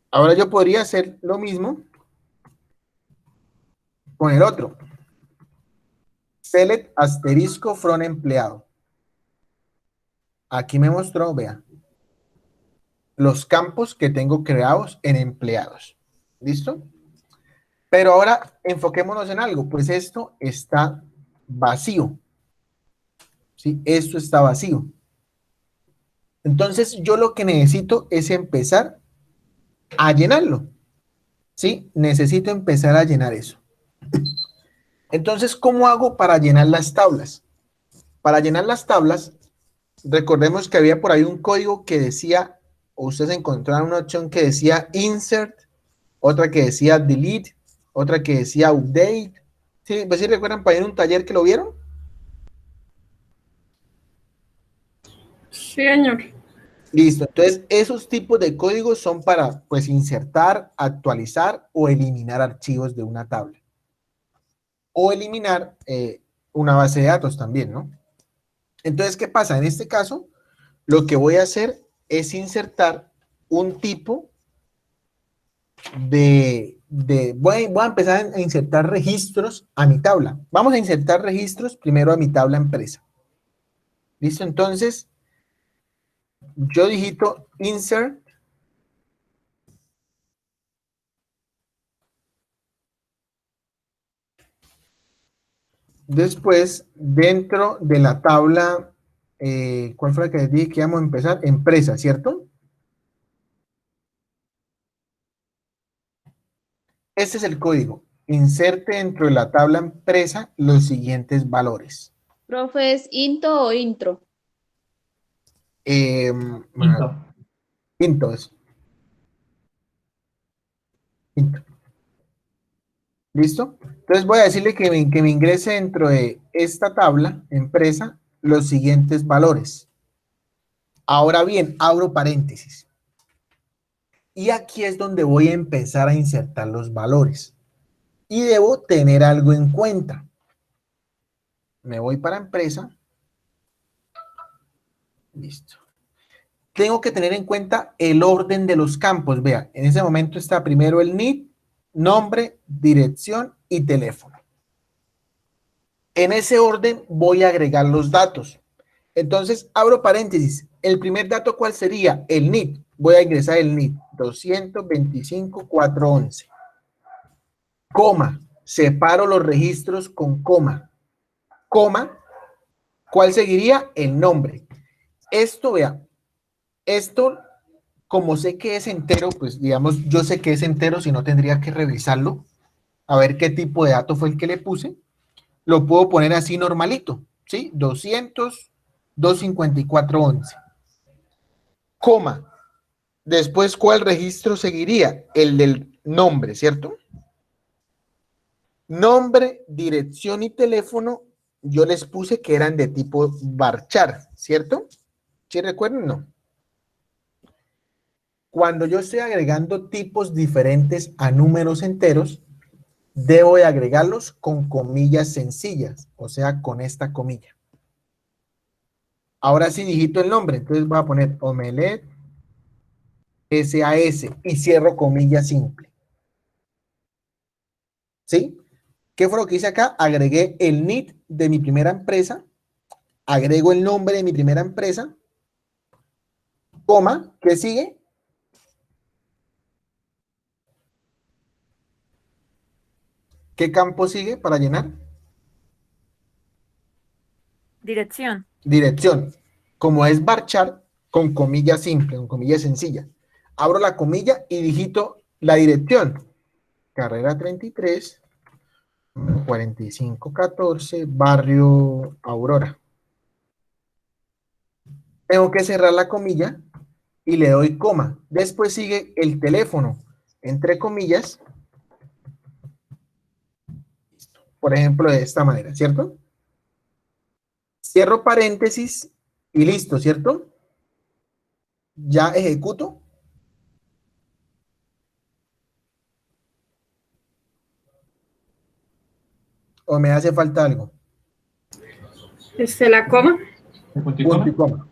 Ahora yo podría hacer lo mismo con el otro. Select asterisco from empleado. Aquí me mostró, vea, los campos que tengo creados en empleados. ¿Listo? Pero ahora enfoquémonos en algo, pues esto está vacío. ¿Sí? Esto está vacío. Entonces yo lo que necesito es empezar a llenarlo. ¿Sí? Necesito empezar a llenar eso. Entonces, ¿cómo hago para llenar las tablas? Para llenar las tablas, recordemos que había por ahí un código que decía, o ustedes encontraron una opción que decía insert, otra que decía delete, otra que decía update. ¿Sí? ¿Pues sí recuerdan para ir a un taller que lo vieron? Sí, señor. Listo. Entonces, esos tipos de códigos son para, pues, insertar, actualizar o eliminar archivos de una tabla. O eliminar una base de datos también, ¿no? Entonces, ¿qué pasa? En este caso, lo que voy a hacer es insertar un tipo voy a empezar a insertar registros a mi tabla. Vamos a insertar registros primero a mi tabla empresa. ¿Listo? Entonces, yo digito insert después dentro de la tabla, ¿cuál fue la que les dije que íbamos a empezar? Empresa, ¿cierto? Este es el código. Inserte dentro de la tabla empresa los siguientes valores. Profe, ¿es into o intro? Into es. Into. ¿Listo? Entonces voy a decirle que me ingrese dentro de esta tabla, empresa, los siguientes valores. Ahora bien, abro paréntesis. Y aquí es donde voy a empezar a insertar los valores. Y debo tener algo en cuenta. Me voy para empresa. Listo. Tengo que tener en cuenta el orden de los campos. Vea, en ese momento está primero el NID, nombre, dirección y teléfono. En ese orden voy a agregar los datos. Entonces, abro paréntesis. El primer dato, ¿cuál sería? El NID. Voy a ingresar el NID. 225.411. Coma. Separo los registros con coma. Coma. ¿Cuál seguiría? El nombre. Esto, vea. Esto, como sé que es entero, pues digamos, yo sé que es entero, si no tendría que revisarlo. A ver qué tipo de dato fue el que le puse. Lo puedo poner así normalito. ¿Sí? 200.254.11. Coma. Después, ¿cuál registro seguiría? El del nombre, ¿cierto? Nombre, dirección y teléfono, yo les puse que eran de tipo varchar, ¿cierto? ¿Sí recuerdan? No. Cuando yo estoy agregando tipos diferentes a números enteros, debo de agregarlos con comillas sencillas, o sea, con esta comilla. Ahora sí digito el nombre, entonces voy a poner omelette SAS y cierro comilla simple. ¿Sí? ¿Qué fue lo que hice acá? Agregué el NID de mi primera empresa, agrego el nombre de mi primera empresa, coma, ¿qué sigue? ¿Qué campo sigue para llenar? Dirección. Dirección. Como es varchar, con comilla simple, con comilla sencilla. Abro la comilla y digito la dirección. Carrera 33, 4514, Barrio Aurora. Tengo que cerrar la comilla y le doy coma. Después sigue el teléfono, entre comillas. por ejemplo, de esta manera, ¿cierto? Cierro paréntesis y listo, ¿cierto? Ya ejecuto. ¿O me hace falta algo? La coma. Punto y coma.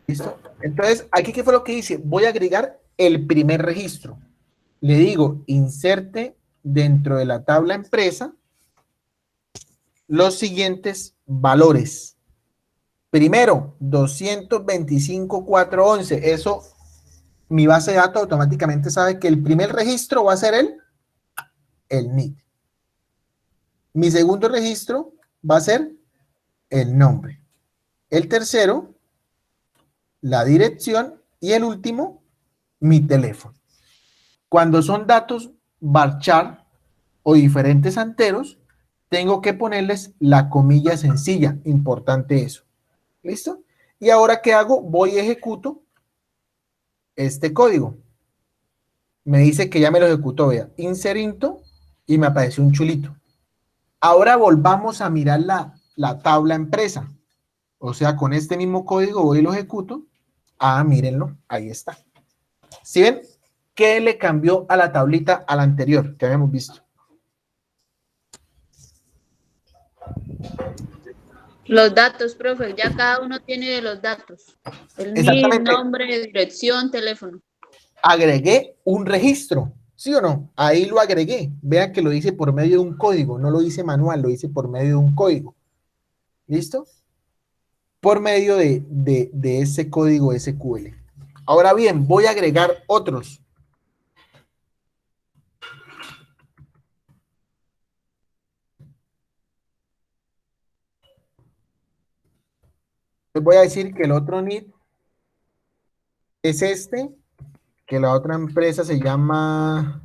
¿Listo? Entonces, aquí, ¿qué fue lo que hice? Voy a agregar el primer registro. Le digo, inserte dentro de la tabla empresa los siguientes valores. Primero, 225,411. Eso, mi base de datos automáticamente sabe que el primer registro va a ser el NID. Mi segundo registro va a ser el nombre. El tercero, la dirección. Y el último, mi teléfono. Cuando son datos varchar o diferentes enteros, tengo que ponerles la comilla sencilla. Importante eso. ¿Listo? Y ahora, ¿qué hago? Voy y ejecuto este código. Me dice que ya me lo ejecutó, vea. Insert into y me apareció un chulito. Ahora volvamos a mirar la tabla empresa. O sea, con este mismo código voy y lo ejecuto. Ah, mírenlo, ahí está. ¿Sí ven? ¿Qué le cambió a la tablita a la anterior que habíamos visto? Los datos, profe, ya cada uno tiene de los datos. El NID, Exactamente. nombre, dirección, teléfono. Agregué un registro, ¿sí o no? Ahí lo agregué. Vean que lo hice por medio de un código, no lo hice manual, lo hice por medio de un código. ¿Listo? Por medio de ese código SQL. Ahora bien, voy a agregar otros. Les voy a decir que el otro NID es este, que la otra empresa se llama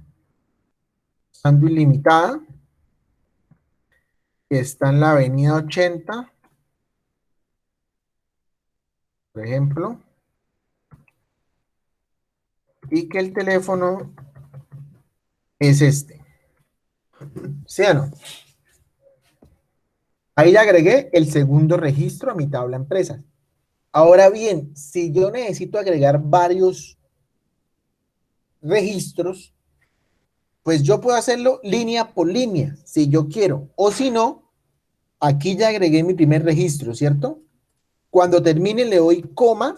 Sandwich Limitada, que está en la avenida 80, por ejemplo, y que el teléfono es este. ¿Sí o no? Ahí le agregué el segundo registro a mi tabla empresa. Ahora bien, si yo necesito agregar varios registros, pues yo puedo hacerlo línea por línea, si yo quiero. O si no, aquí ya agregué mi primer registro, ¿cierto? Cuando termine le doy coma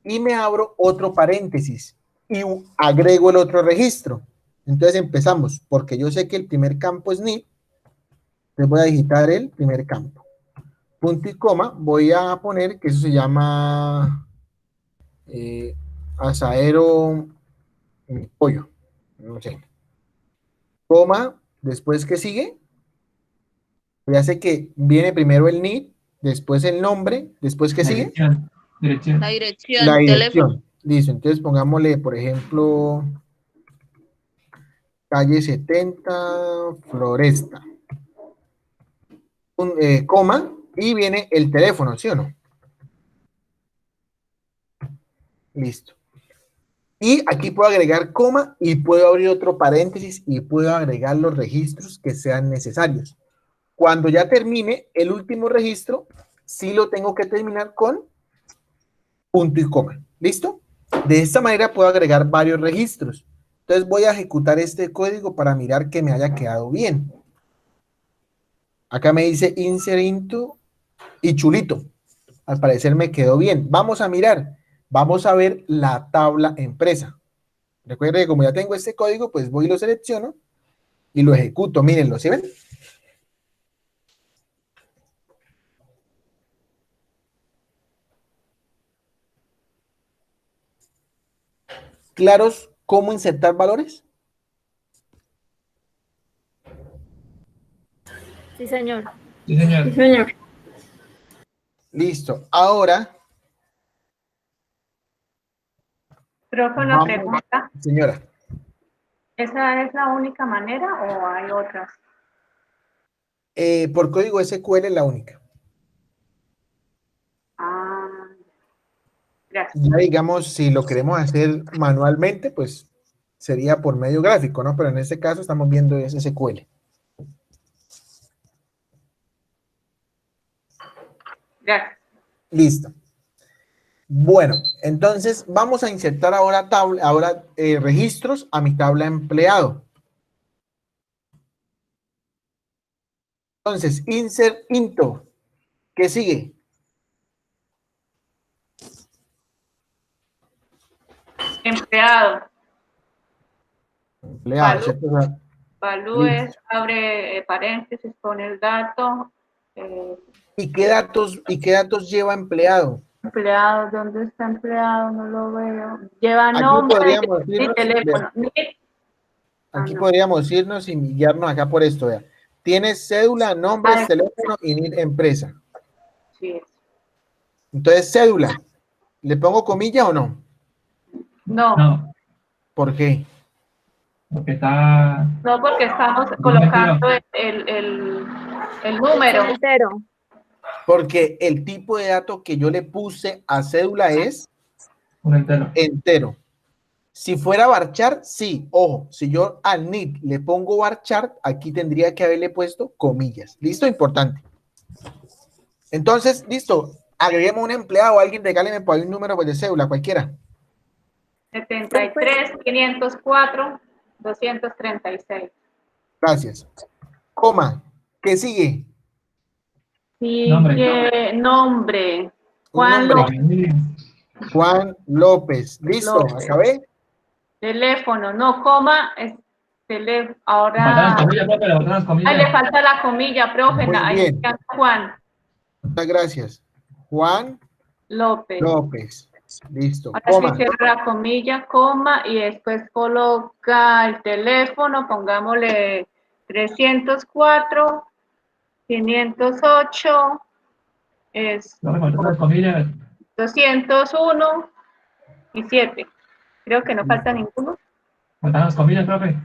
y me abro otro paréntesis y agrego el otro registro. Entonces empezamos, porque yo sé que el primer campo es NID, les voy a digitar el primer campo. Punto y coma, voy a poner que eso se llama asadero pollo, no sé. Coma, después que sigue, ya sé que viene primero el NID, después el nombre, después que sigue. Dirección. La dirección, La teléfono. dirección. Listo, entonces pongámosle, por ejemplo, calle 70, Floresta. Coma, y viene el teléfono, ¿sí o no? Listo. Y aquí puedo agregar coma y puedo abrir otro paréntesis y puedo agregar los registros que sean necesarios. Cuando ya termine el último registro, sí lo tengo que terminar con punto y coma. ¿Listo? De esta manera puedo agregar varios registros. Entonces voy a ejecutar este código para mirar que me haya quedado bien. Acá me dice insert into y chulito. Al parecer me quedó bien. Vamos a mirar. Vamos a ver la tabla empresa. Recuerden que como ya tengo este código, pues voy y lo selecciono y lo ejecuto. Mírenlo, ¿sí ven? ¿Claros cómo insertar valores? Sí, señor. Sí, señor. Sí, señor. Listo. Ahora, Profe, una vamos, pregunta. señora. ¿Esa es la única manera o hay otras? Por código SQL es la única. Ah, gracias. Ya digamos, si lo queremos hacer manualmente, pues sería por medio gráfico, ¿no? Pero en este caso estamos viendo SQL. Gracias. Listo. Bueno, entonces vamos a insertar ahora registros a mi tabla empleado. Entonces, insert into. ¿Qué sigue? Empleado. Empleado, Valú. ¿cierto? Valúes, abre paréntesis, pone el dato. ¿Y qué datos lleva empleado? Empleado, ¿dónde está empleado? No lo veo. Lleva Aquí nombre podríamos y irnos, teléfono. aquí No. podríamos irnos y guiarnos acá por esto. Vea. Tienes cédula, nombres, Ah, teléfono y NID empresa. Sí. Entonces, cédula. ¿Le pongo comilla o no? No, No, ¿Por qué? porque está... no porque estamos ¿Es colocando el número. Entero. Porque el tipo de dato que yo le puse a cédula es un entero. entero. Si fuera varchar, sí. Ojo, si yo al NID le pongo varchar, aquí tendría que haberle puesto comillas. ¿Listo? Importante. Entonces, listo. Agreguemos un empleado, alguien regáleme por ahí un número de cédula, cualquiera. 73, 504, 236. Gracias. Coma. ¿Qué sigue? Sigue nombre. Un Juan nombre. López. Juan López. Listo, López. acabé. Teléfono, no coma, es teléfono. Ahora. Faltan las comillas, profe, le faltan las comillas. Ay, le falta la comilla, profe. Muy Ahí bien. está Juan Muchas gracias. Juan López. López. Listo. Ahora sí Coma. cierra la comilla, coma, y después coloca el teléfono, pongámosle 304, 508, es No, me faltan las comillas. 201 y 7. Creo que no falta ninguno. Faltan las comillas, profe.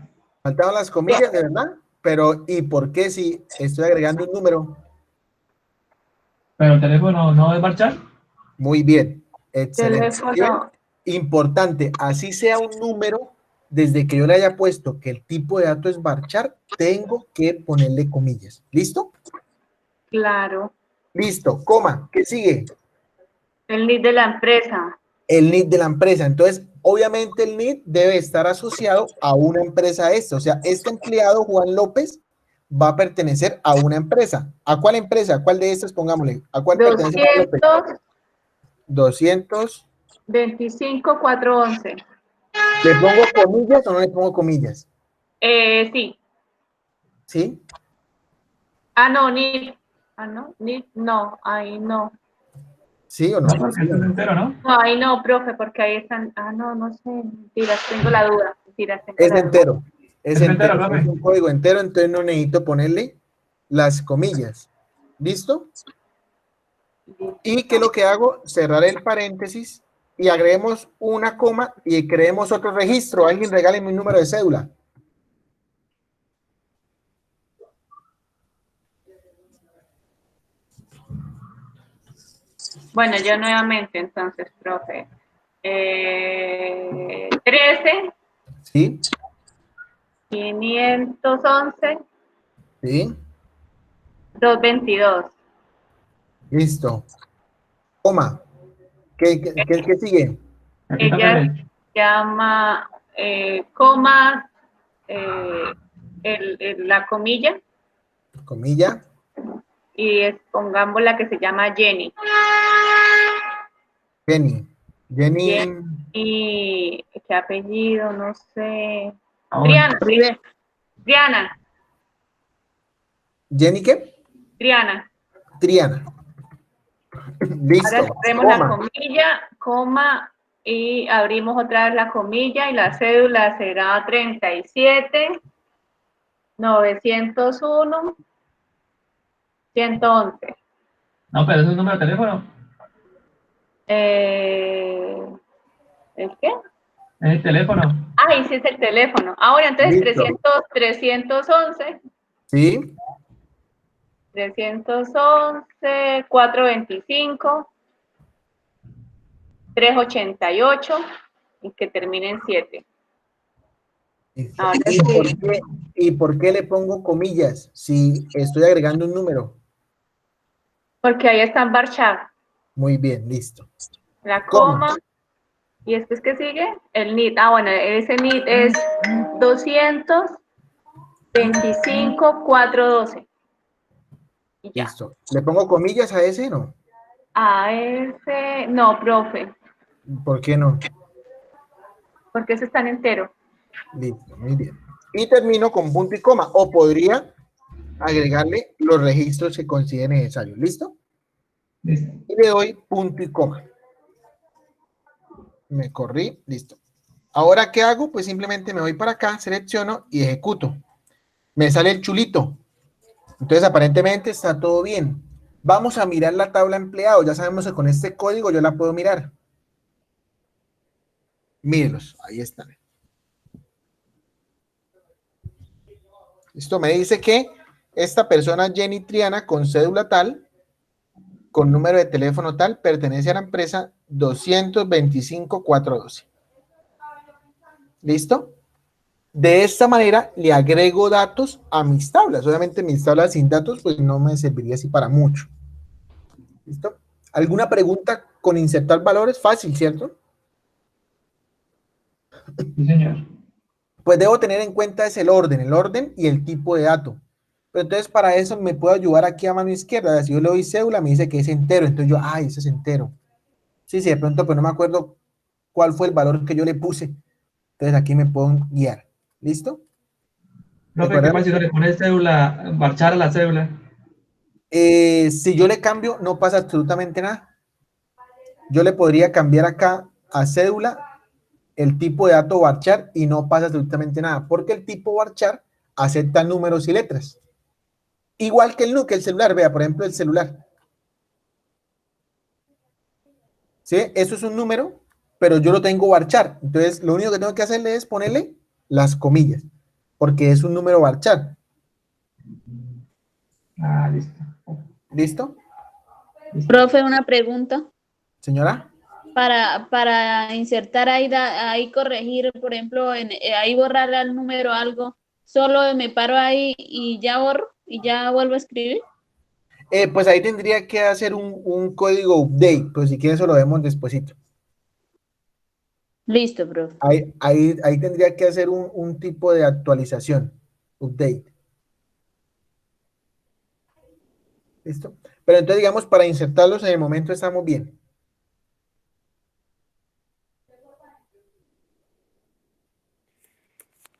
Faltaban las comillas, de verdad. Pero, ¿y por qué si estoy agregando un número? Pero el teléfono no es marchar. Muy bien. Excelente. Teléfono, Importante, así sea un número, desde que yo le haya puesto que el tipo de dato es varchar, tengo que ponerle comillas. ¿Listo? claro. Listo. Coma. ¿Qué sigue? El NID de la empresa. El NID de la empresa. Entonces, obviamente el NID debe estar asociado a una empresa esta. O sea, este empleado, Juan López, va a pertenecer a una empresa. ¿A cuál empresa? ¿A cuál de estas? Pongámosle. ¿A cuál pertenece Juan López? 200. 25, 411. ¿Le pongo comillas o no le pongo comillas? Sí. ¿Sí? Ah, no, NID. Ah, no, NID, no, ahí no. ¿Sí o no? No, porque esto es entero, ¿no? No, ahí no, profe, porque ahí están. Ah, no, no sé. Mentiras, tengo la duda. Mentiras, tengo Es la duda. entero. Es Es entero. entero, profe. Es un código entero, entonces no necesito ponerle las comillas. ¿Listo? Y que lo que hago, cerrar el paréntesis y agreguemos una coma y creemos otro registro. Alguien regale mi número de cédula. Bueno, yo nuevamente, entonces, profe. 13, ¿Sí? 511, ¿Sí? 222. Listo. Coma. ¿Qué sigue? Ella Repítame. llama, coma, la comilla, Comilla. y pongamos la que se llama Jenny. Jenny. Jenny. Y qué apellido, no sé. Ahora. Triana. ¿Jenny qué? Triana. Triana. Listo. Ahora cerremos la Coma. comilla, coma, y abrimos otra vez la comilla, y la cédula será 37 901 111. No, pero es un número de teléfono. ¿El qué? Es el teléfono. Ay, sí, es el teléfono. Ahora, entonces, Listo. 311, ¿Sí? 425, 388, y que termine en 7. Ahora ¿Y por qué le pongo comillas si estoy agregando un número? Porque ahí está en varchar. Muy bien, listo. La ¿Cómo? coma. ¿Y después qué sigue? El NIT. Ah, bueno, ese NIT es 225,412. Y ya. Listo. ¿Le pongo comillas a ese? No. A ese, no, profe, ¿Por qué no? porque ese está en entero. Listo, muy bien. Y termino con punto y coma. O podría agregarle los registros que considere necesarios. ¿Listo? Listo. Y le doy punto y coma. Me corrí, listo. Ahora, ¿qué hago? Pues simplemente me voy para acá, selecciono y ejecuto. Me sale el chulito. Entonces, aparentemente está todo bien. Vamos a mirar la tabla empleados. Ya sabemos que con este código yo la puedo mirar. Mírenlos, ahí están. Esto me dice que esta persona, Jenny Triana, con cédula tal, con número de teléfono tal, pertenece a la empresa 225,412. ¿Listo? De esta manera le agrego datos a mis tablas. Obviamente mis tablas sin datos pues no me serviría así para mucho. ¿Listo? ¿Alguna pregunta con insertar valores? Fácil, ¿cierto? Sí, señor. Pues debo tener en cuenta es el orden y el tipo de dato. Pero entonces para eso me puedo ayudar aquí a mano izquierda. Si yo le doy cédula, me dice que es entero. Entonces yo, ese es entero. Sí, de pronto pues no me acuerdo cuál fue el valor que yo le puse. Entonces aquí me puedo guiar. ¿Listo? Profe, ¿qué pasa si uno le pone cédula, marchar a la cédula? Si yo le cambio, no pasa absolutamente nada. Yo le podría cambiar acá a cédula el tipo de dato varchar y no pasa absolutamente nada, porque el tipo varchar acepta números y letras. Igual que el celular, vea, por ejemplo, el celular. ¿Sí? Eso es un número, pero yo lo tengo varchar. Entonces, lo único que tengo que hacerle es ponerle las comillas, porque es un número varchar. Ah, listo. ¿Listo? Profe, una pregunta. Señora. Para insertar ahí, ahí corregir, por ejemplo, ahí borrar al número algo, solo me paro ahí y ya borro y ya vuelvo a escribir. Pues ahí tendría que hacer un código update, pero si quieres eso lo vemos despuesito. Listo, profe. Ahí tendría que hacer un tipo de actualización, update. ¿Listo? Pero entonces, digamos, para insertarlos en el momento estamos bien.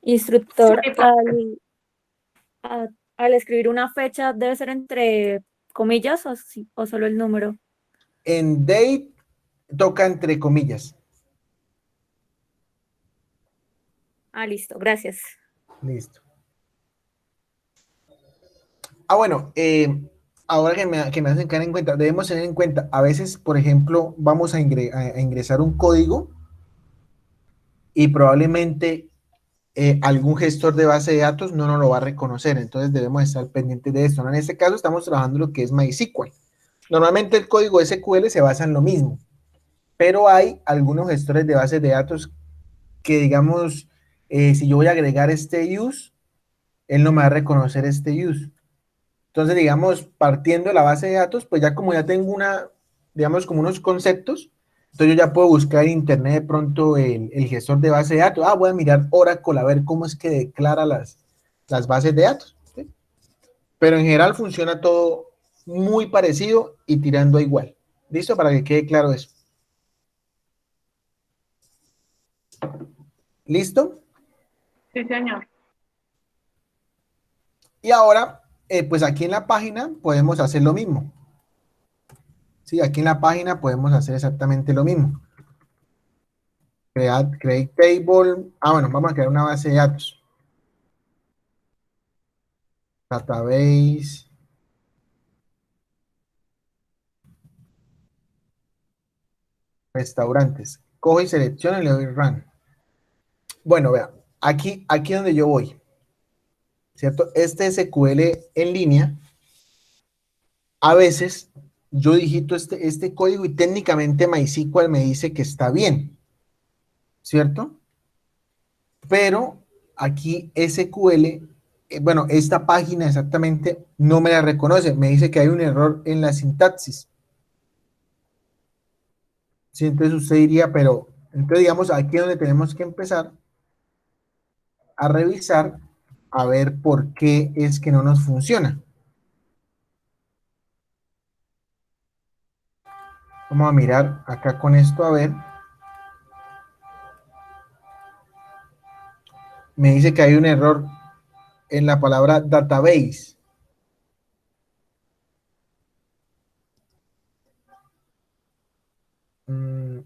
Instructor, Sí, al escribir una fecha, ¿debe ser entre comillas o solo el número? En date toca entre comillas. Listo, gracias. Listo. Bueno, ahora que me hacen caer en cuenta, debemos tener en cuenta, a veces, por ejemplo, vamos a ingresar un código y probablemente algún gestor de base de datos no nos lo va a reconocer, entonces debemos estar pendientes de esto, ¿no? En este caso estamos trabajando lo que es MySQL. Normalmente el código SQL se basa en lo mismo, pero hay algunos gestores de bases de datos que, digamos, si yo voy a agregar este use, él no me va a reconocer este use. Entonces, digamos, partiendo de la base de datos, pues ya como ya tengo digamos, como unos conceptos, entonces yo ya puedo buscar en internet de pronto el gestor de base de datos. Voy a mirar Oracle a ver cómo es que declara las bases de datos. ¿Sí? Pero en general funciona todo muy parecido y tirando a igual. ¿Listo? Para que quede claro eso. ¿Listo? sí, señor. Y ahora, pues aquí en la página podemos hacer lo mismo. Sí, aquí en la página podemos hacer exactamente lo mismo. Create table. Bueno, vamos a crear una base de datos. Database. Restaurantes. Cojo y selecciono y le doy run. Bueno, vea, aquí es donde yo voy. ¿Cierto? Este SQL en línea, a veces yo digito este código y técnicamente MySQL me dice que está bien. ¿Cierto? Pero aquí SQL bueno, esta página exactamente no me la reconoce, me dice que hay un error en la sintaxis. Sí, entonces usted diría, pero, entonces digamos, aquí es donde tenemos que empezar a revisar, a ver por qué es que no nos funciona. Vamos a mirar acá con esto, a ver. Me dice que hay un error en la palabra database. Mm,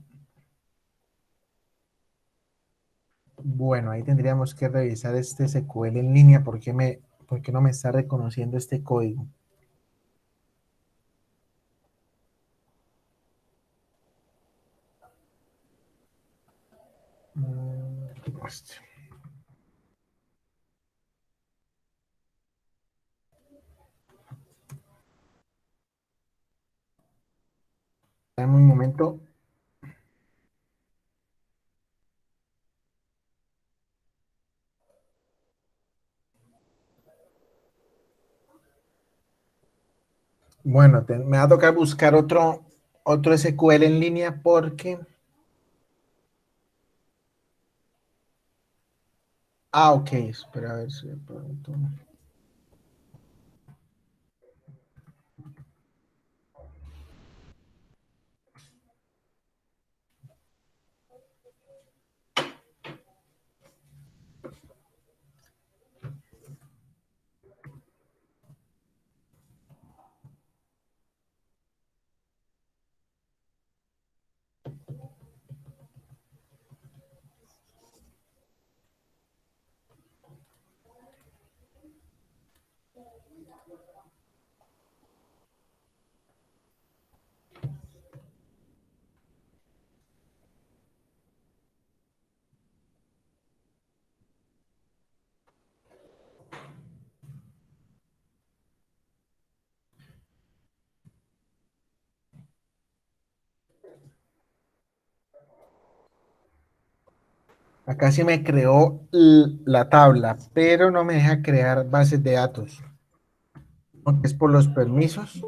Bueno, ahí tendríamos que revisar este SQL en línea porque no me está reconociendo este código. Este. Dame un momento. Bueno, me va a tocar buscar otro SQL en línea porque... Ah, ok, espera a ver si de pronto... Acá sí me creó la tabla, pero no me deja crear bases de datos. Aunque es por los permisos.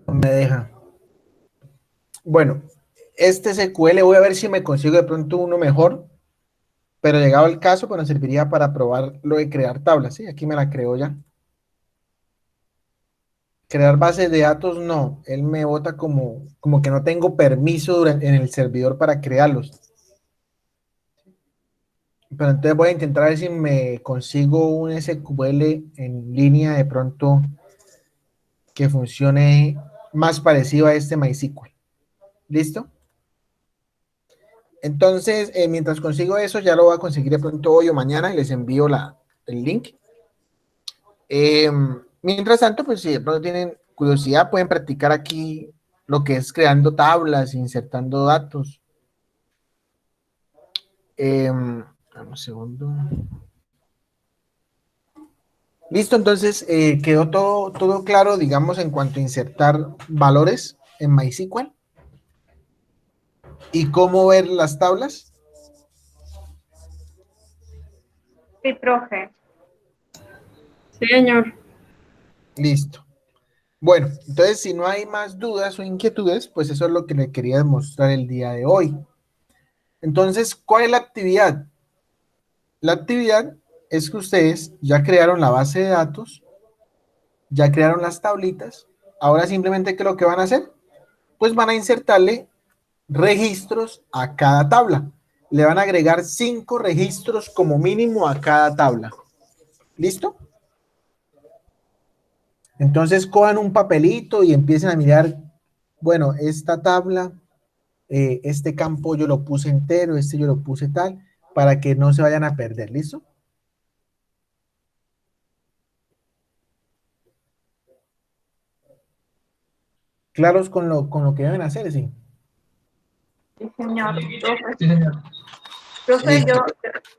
No me deja. Bueno, este SQL voy a ver si me consigo de pronto uno mejor, pero llegado el caso, pues nos serviría para probar lo de crear tablas, ¿sí? Aquí me la creo ya. Crear bases de datos, no. Él me bota como que no tengo permiso en el servidor para crearlos. Pero entonces voy a intentar ver si me consigo un SQL en línea de pronto que funcione más parecido a este MySQL. ¿Listo? Entonces, mientras consigo eso, ya lo voy a conseguir de pronto hoy o mañana y les envío el link. Mientras tanto, pues si de pronto tienen curiosidad, pueden practicar aquí lo que es creando tablas, insertando datos. Dame un segundo. Listo, entonces quedó todo claro, digamos, en cuanto a insertar valores en MySQL y cómo ver las tablas. Sí, profe. Sí, señor. Listo. Bueno, entonces si no hay más dudas o inquietudes, pues eso es lo que le quería demostrar el día de hoy. Entonces, ¿cuál es la actividad? La actividad es que ustedes ya crearon la base de datos, ya crearon las tablitas, ahora simplemente, ¿qué es lo que van a hacer? Pues van a insertarle registros a cada tabla. Le van a agregar 5 registros como mínimo a cada tabla. ¿Listo? Entonces cojan un papelito y empiecen a mirar, bueno, esta tabla, este campo yo lo puse entero, este yo lo puse tal, para que no se vayan a perder. ¿Listo? ¿Claros con lo que deben hacer? Sí. Sí, señor. Profe. Sí, señor. Profe, Listo.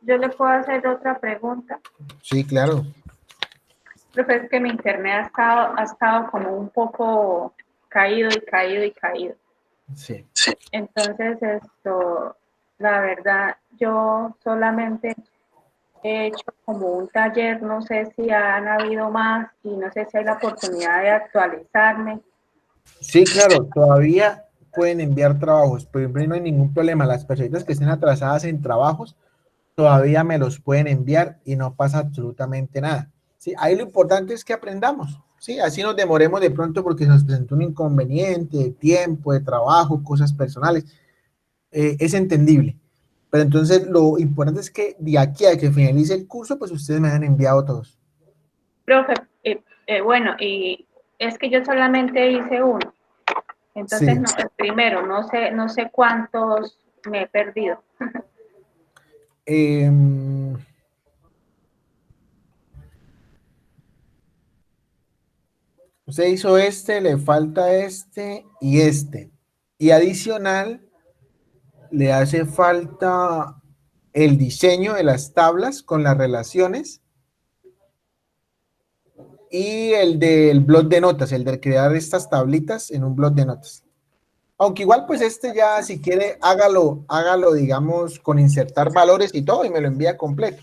yo le puedo hacer otra pregunta. Sí, claro. Profe, es que mi internet ha estado como un poco caído y caído y caído. Sí. Entonces, la verdad, yo solamente he hecho como un taller, no sé si han habido más y no sé si hay la oportunidad de actualizarme. Sí, claro, todavía pueden enviar trabajos, pero no hay ningún problema. Las personitas que estén atrasadas en trabajos todavía me los pueden enviar y no pasa absolutamente nada. Sí, ahí lo importante es que aprendamos. Sí, así nos demoremos de pronto porque se nos presentó un inconveniente de tiempo, de trabajo, cosas personales. Es entendible. Pero entonces lo importante es que de aquí a que finalice el curso, pues ustedes me han enviado todos. Profe, bueno, y es que yo solamente hice uno. Entonces, Sí. no, el primero, no sé cuántos me he perdido. Usted hizo este, le falta este y este. Y adicional, le hace falta el diseño de las tablas con las relaciones y el del blog de notas, el de crear estas tablitas en un blog de notas. Aunque igual, pues este ya, si quiere, hágalo, digamos, con insertar valores y todo y me lo envía completo.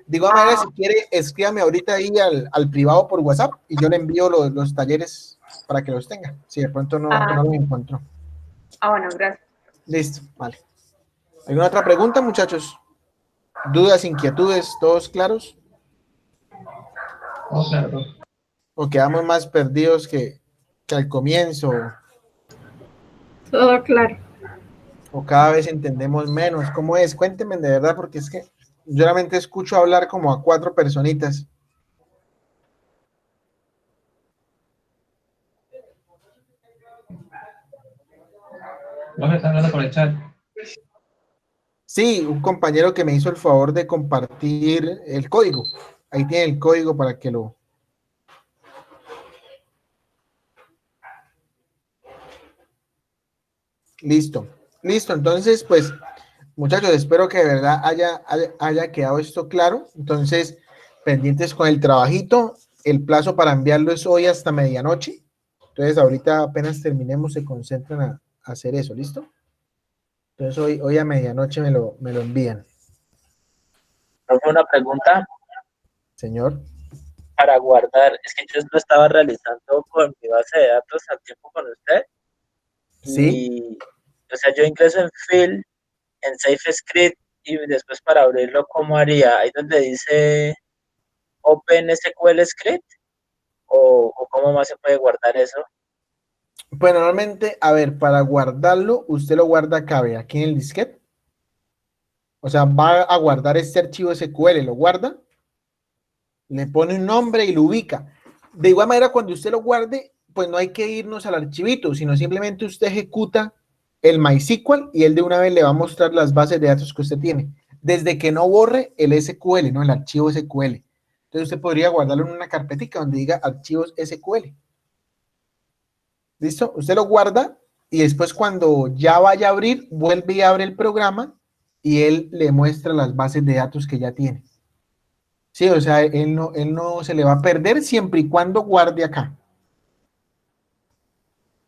De igual manera, si quiere, escríbame ahorita ahí al privado por WhatsApp y yo le envío los talleres para que los tenga, si de pronto no los encuentro. Bueno, gracias. Listo, vale. ¿Alguna otra pregunta, muchachos? ¿Dudas, inquietudes, todos claros? Oh, claro, profe. ¿O quedamos más perdidos que al comienzo? Todo claro. ¿O cada vez entendemos menos? ¿Cómo es? Cuéntenme de verdad, porque es que yo realmente escucho hablar como a 4 personitas. Profe, están hablando por el chat. Sí, un compañero que me hizo el favor de compartir el código. Ahí tiene el código para que lo... Listo. Listo, entonces, pues, muchachos, espero que de verdad haya quedado esto claro. Entonces, pendientes con el trabajito. El plazo para enviarlo es hoy hasta medianoche. Entonces, ahorita apenas terminemos, se concentran a hacer eso, ¿listo? Entonces, hoy a medianoche me lo envían. Profe, una pregunta Señor. para guardar. Es que yo lo estaba realizando con mi base de datos al tiempo con usted. Sí. Y, o sea, yo ingreso en Fill, en Safe Script, y después para abrirlo, ¿cómo haría? Ahí donde dice Open SQL Script, o cómo más se puede guardar eso. Pues normalmente, a ver, para guardarlo, usted lo guarda acá, ve, aquí en el disquete. O sea, va a guardar este archivo SQL, lo guarda, le pone un nombre y lo ubica. De igual manera, cuando usted lo guarde, pues no hay que irnos al archivito, sino simplemente usted ejecuta el MySQL y él de una vez le va a mostrar las bases de datos que usted tiene. Desde que no borre el SQL, ¿no? El archivo SQL. Entonces usted podría guardarlo en una carpetica donde diga archivos SQL. ¿Listo? Usted lo guarda y después cuando ya vaya a abrir, vuelve y abre el programa y él le muestra las bases de datos que ya tiene. Sí, o sea, él no se le va a perder siempre y cuando guarde acá.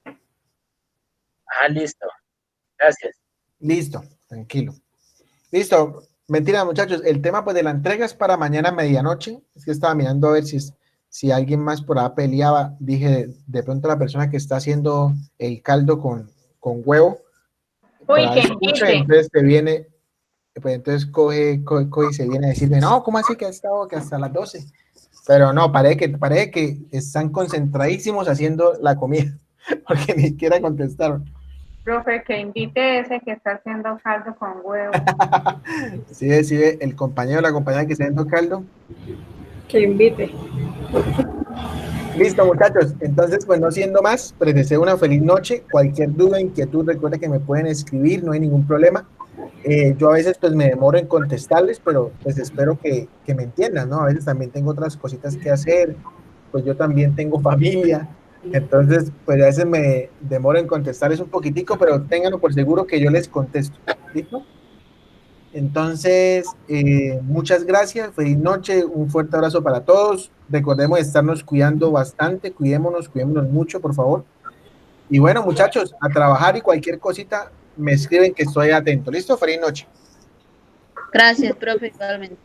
Ah, listo. Gracias. Listo, tranquilo. Listo. Mentira, muchachos. El tema pues de la entrega es para mañana a medianoche. Es que estaba mirando a ver si alguien más por ahí peleaba. Dije, de pronto la persona que está haciendo el caldo con huevo. Uy, Para que escucha, invite. entonces te viene, pues entonces coge y se viene a decirme, no, ¿cómo así que ha estado que hasta las 12? Pero no, parece que están concentradísimos haciendo la comida, porque ni siquiera contestaron. Profe, que invite ese que está haciendo caldo con huevo. Sí, decide el compañero o la compañera que está haciendo caldo. Que invite. Listo, muchachos. Entonces, pues no siendo más, les deseo una feliz noche. Cualquier duda, inquietud, recuerden que me pueden escribir, no hay ningún problema. Yo a veces pues me demoro en contestarles, pero pues espero que me entiendan, ¿no? A veces también tengo otras cositas que hacer, pues yo también tengo familia, entonces pues a veces me demoro en contestarles un poquitico, pero ténganlo por seguro que yo les contesto, ¿listo? Entonces, muchas gracias, feliz noche, un fuerte abrazo para todos. Recordemos estarnos cuidando bastante, cuidémonos mucho, por favor. Y bueno, muchachos, a trabajar y cualquier cosita me escriben que estoy atento. ¿Listo? Feliz noche. Gracias, profe, igualmente.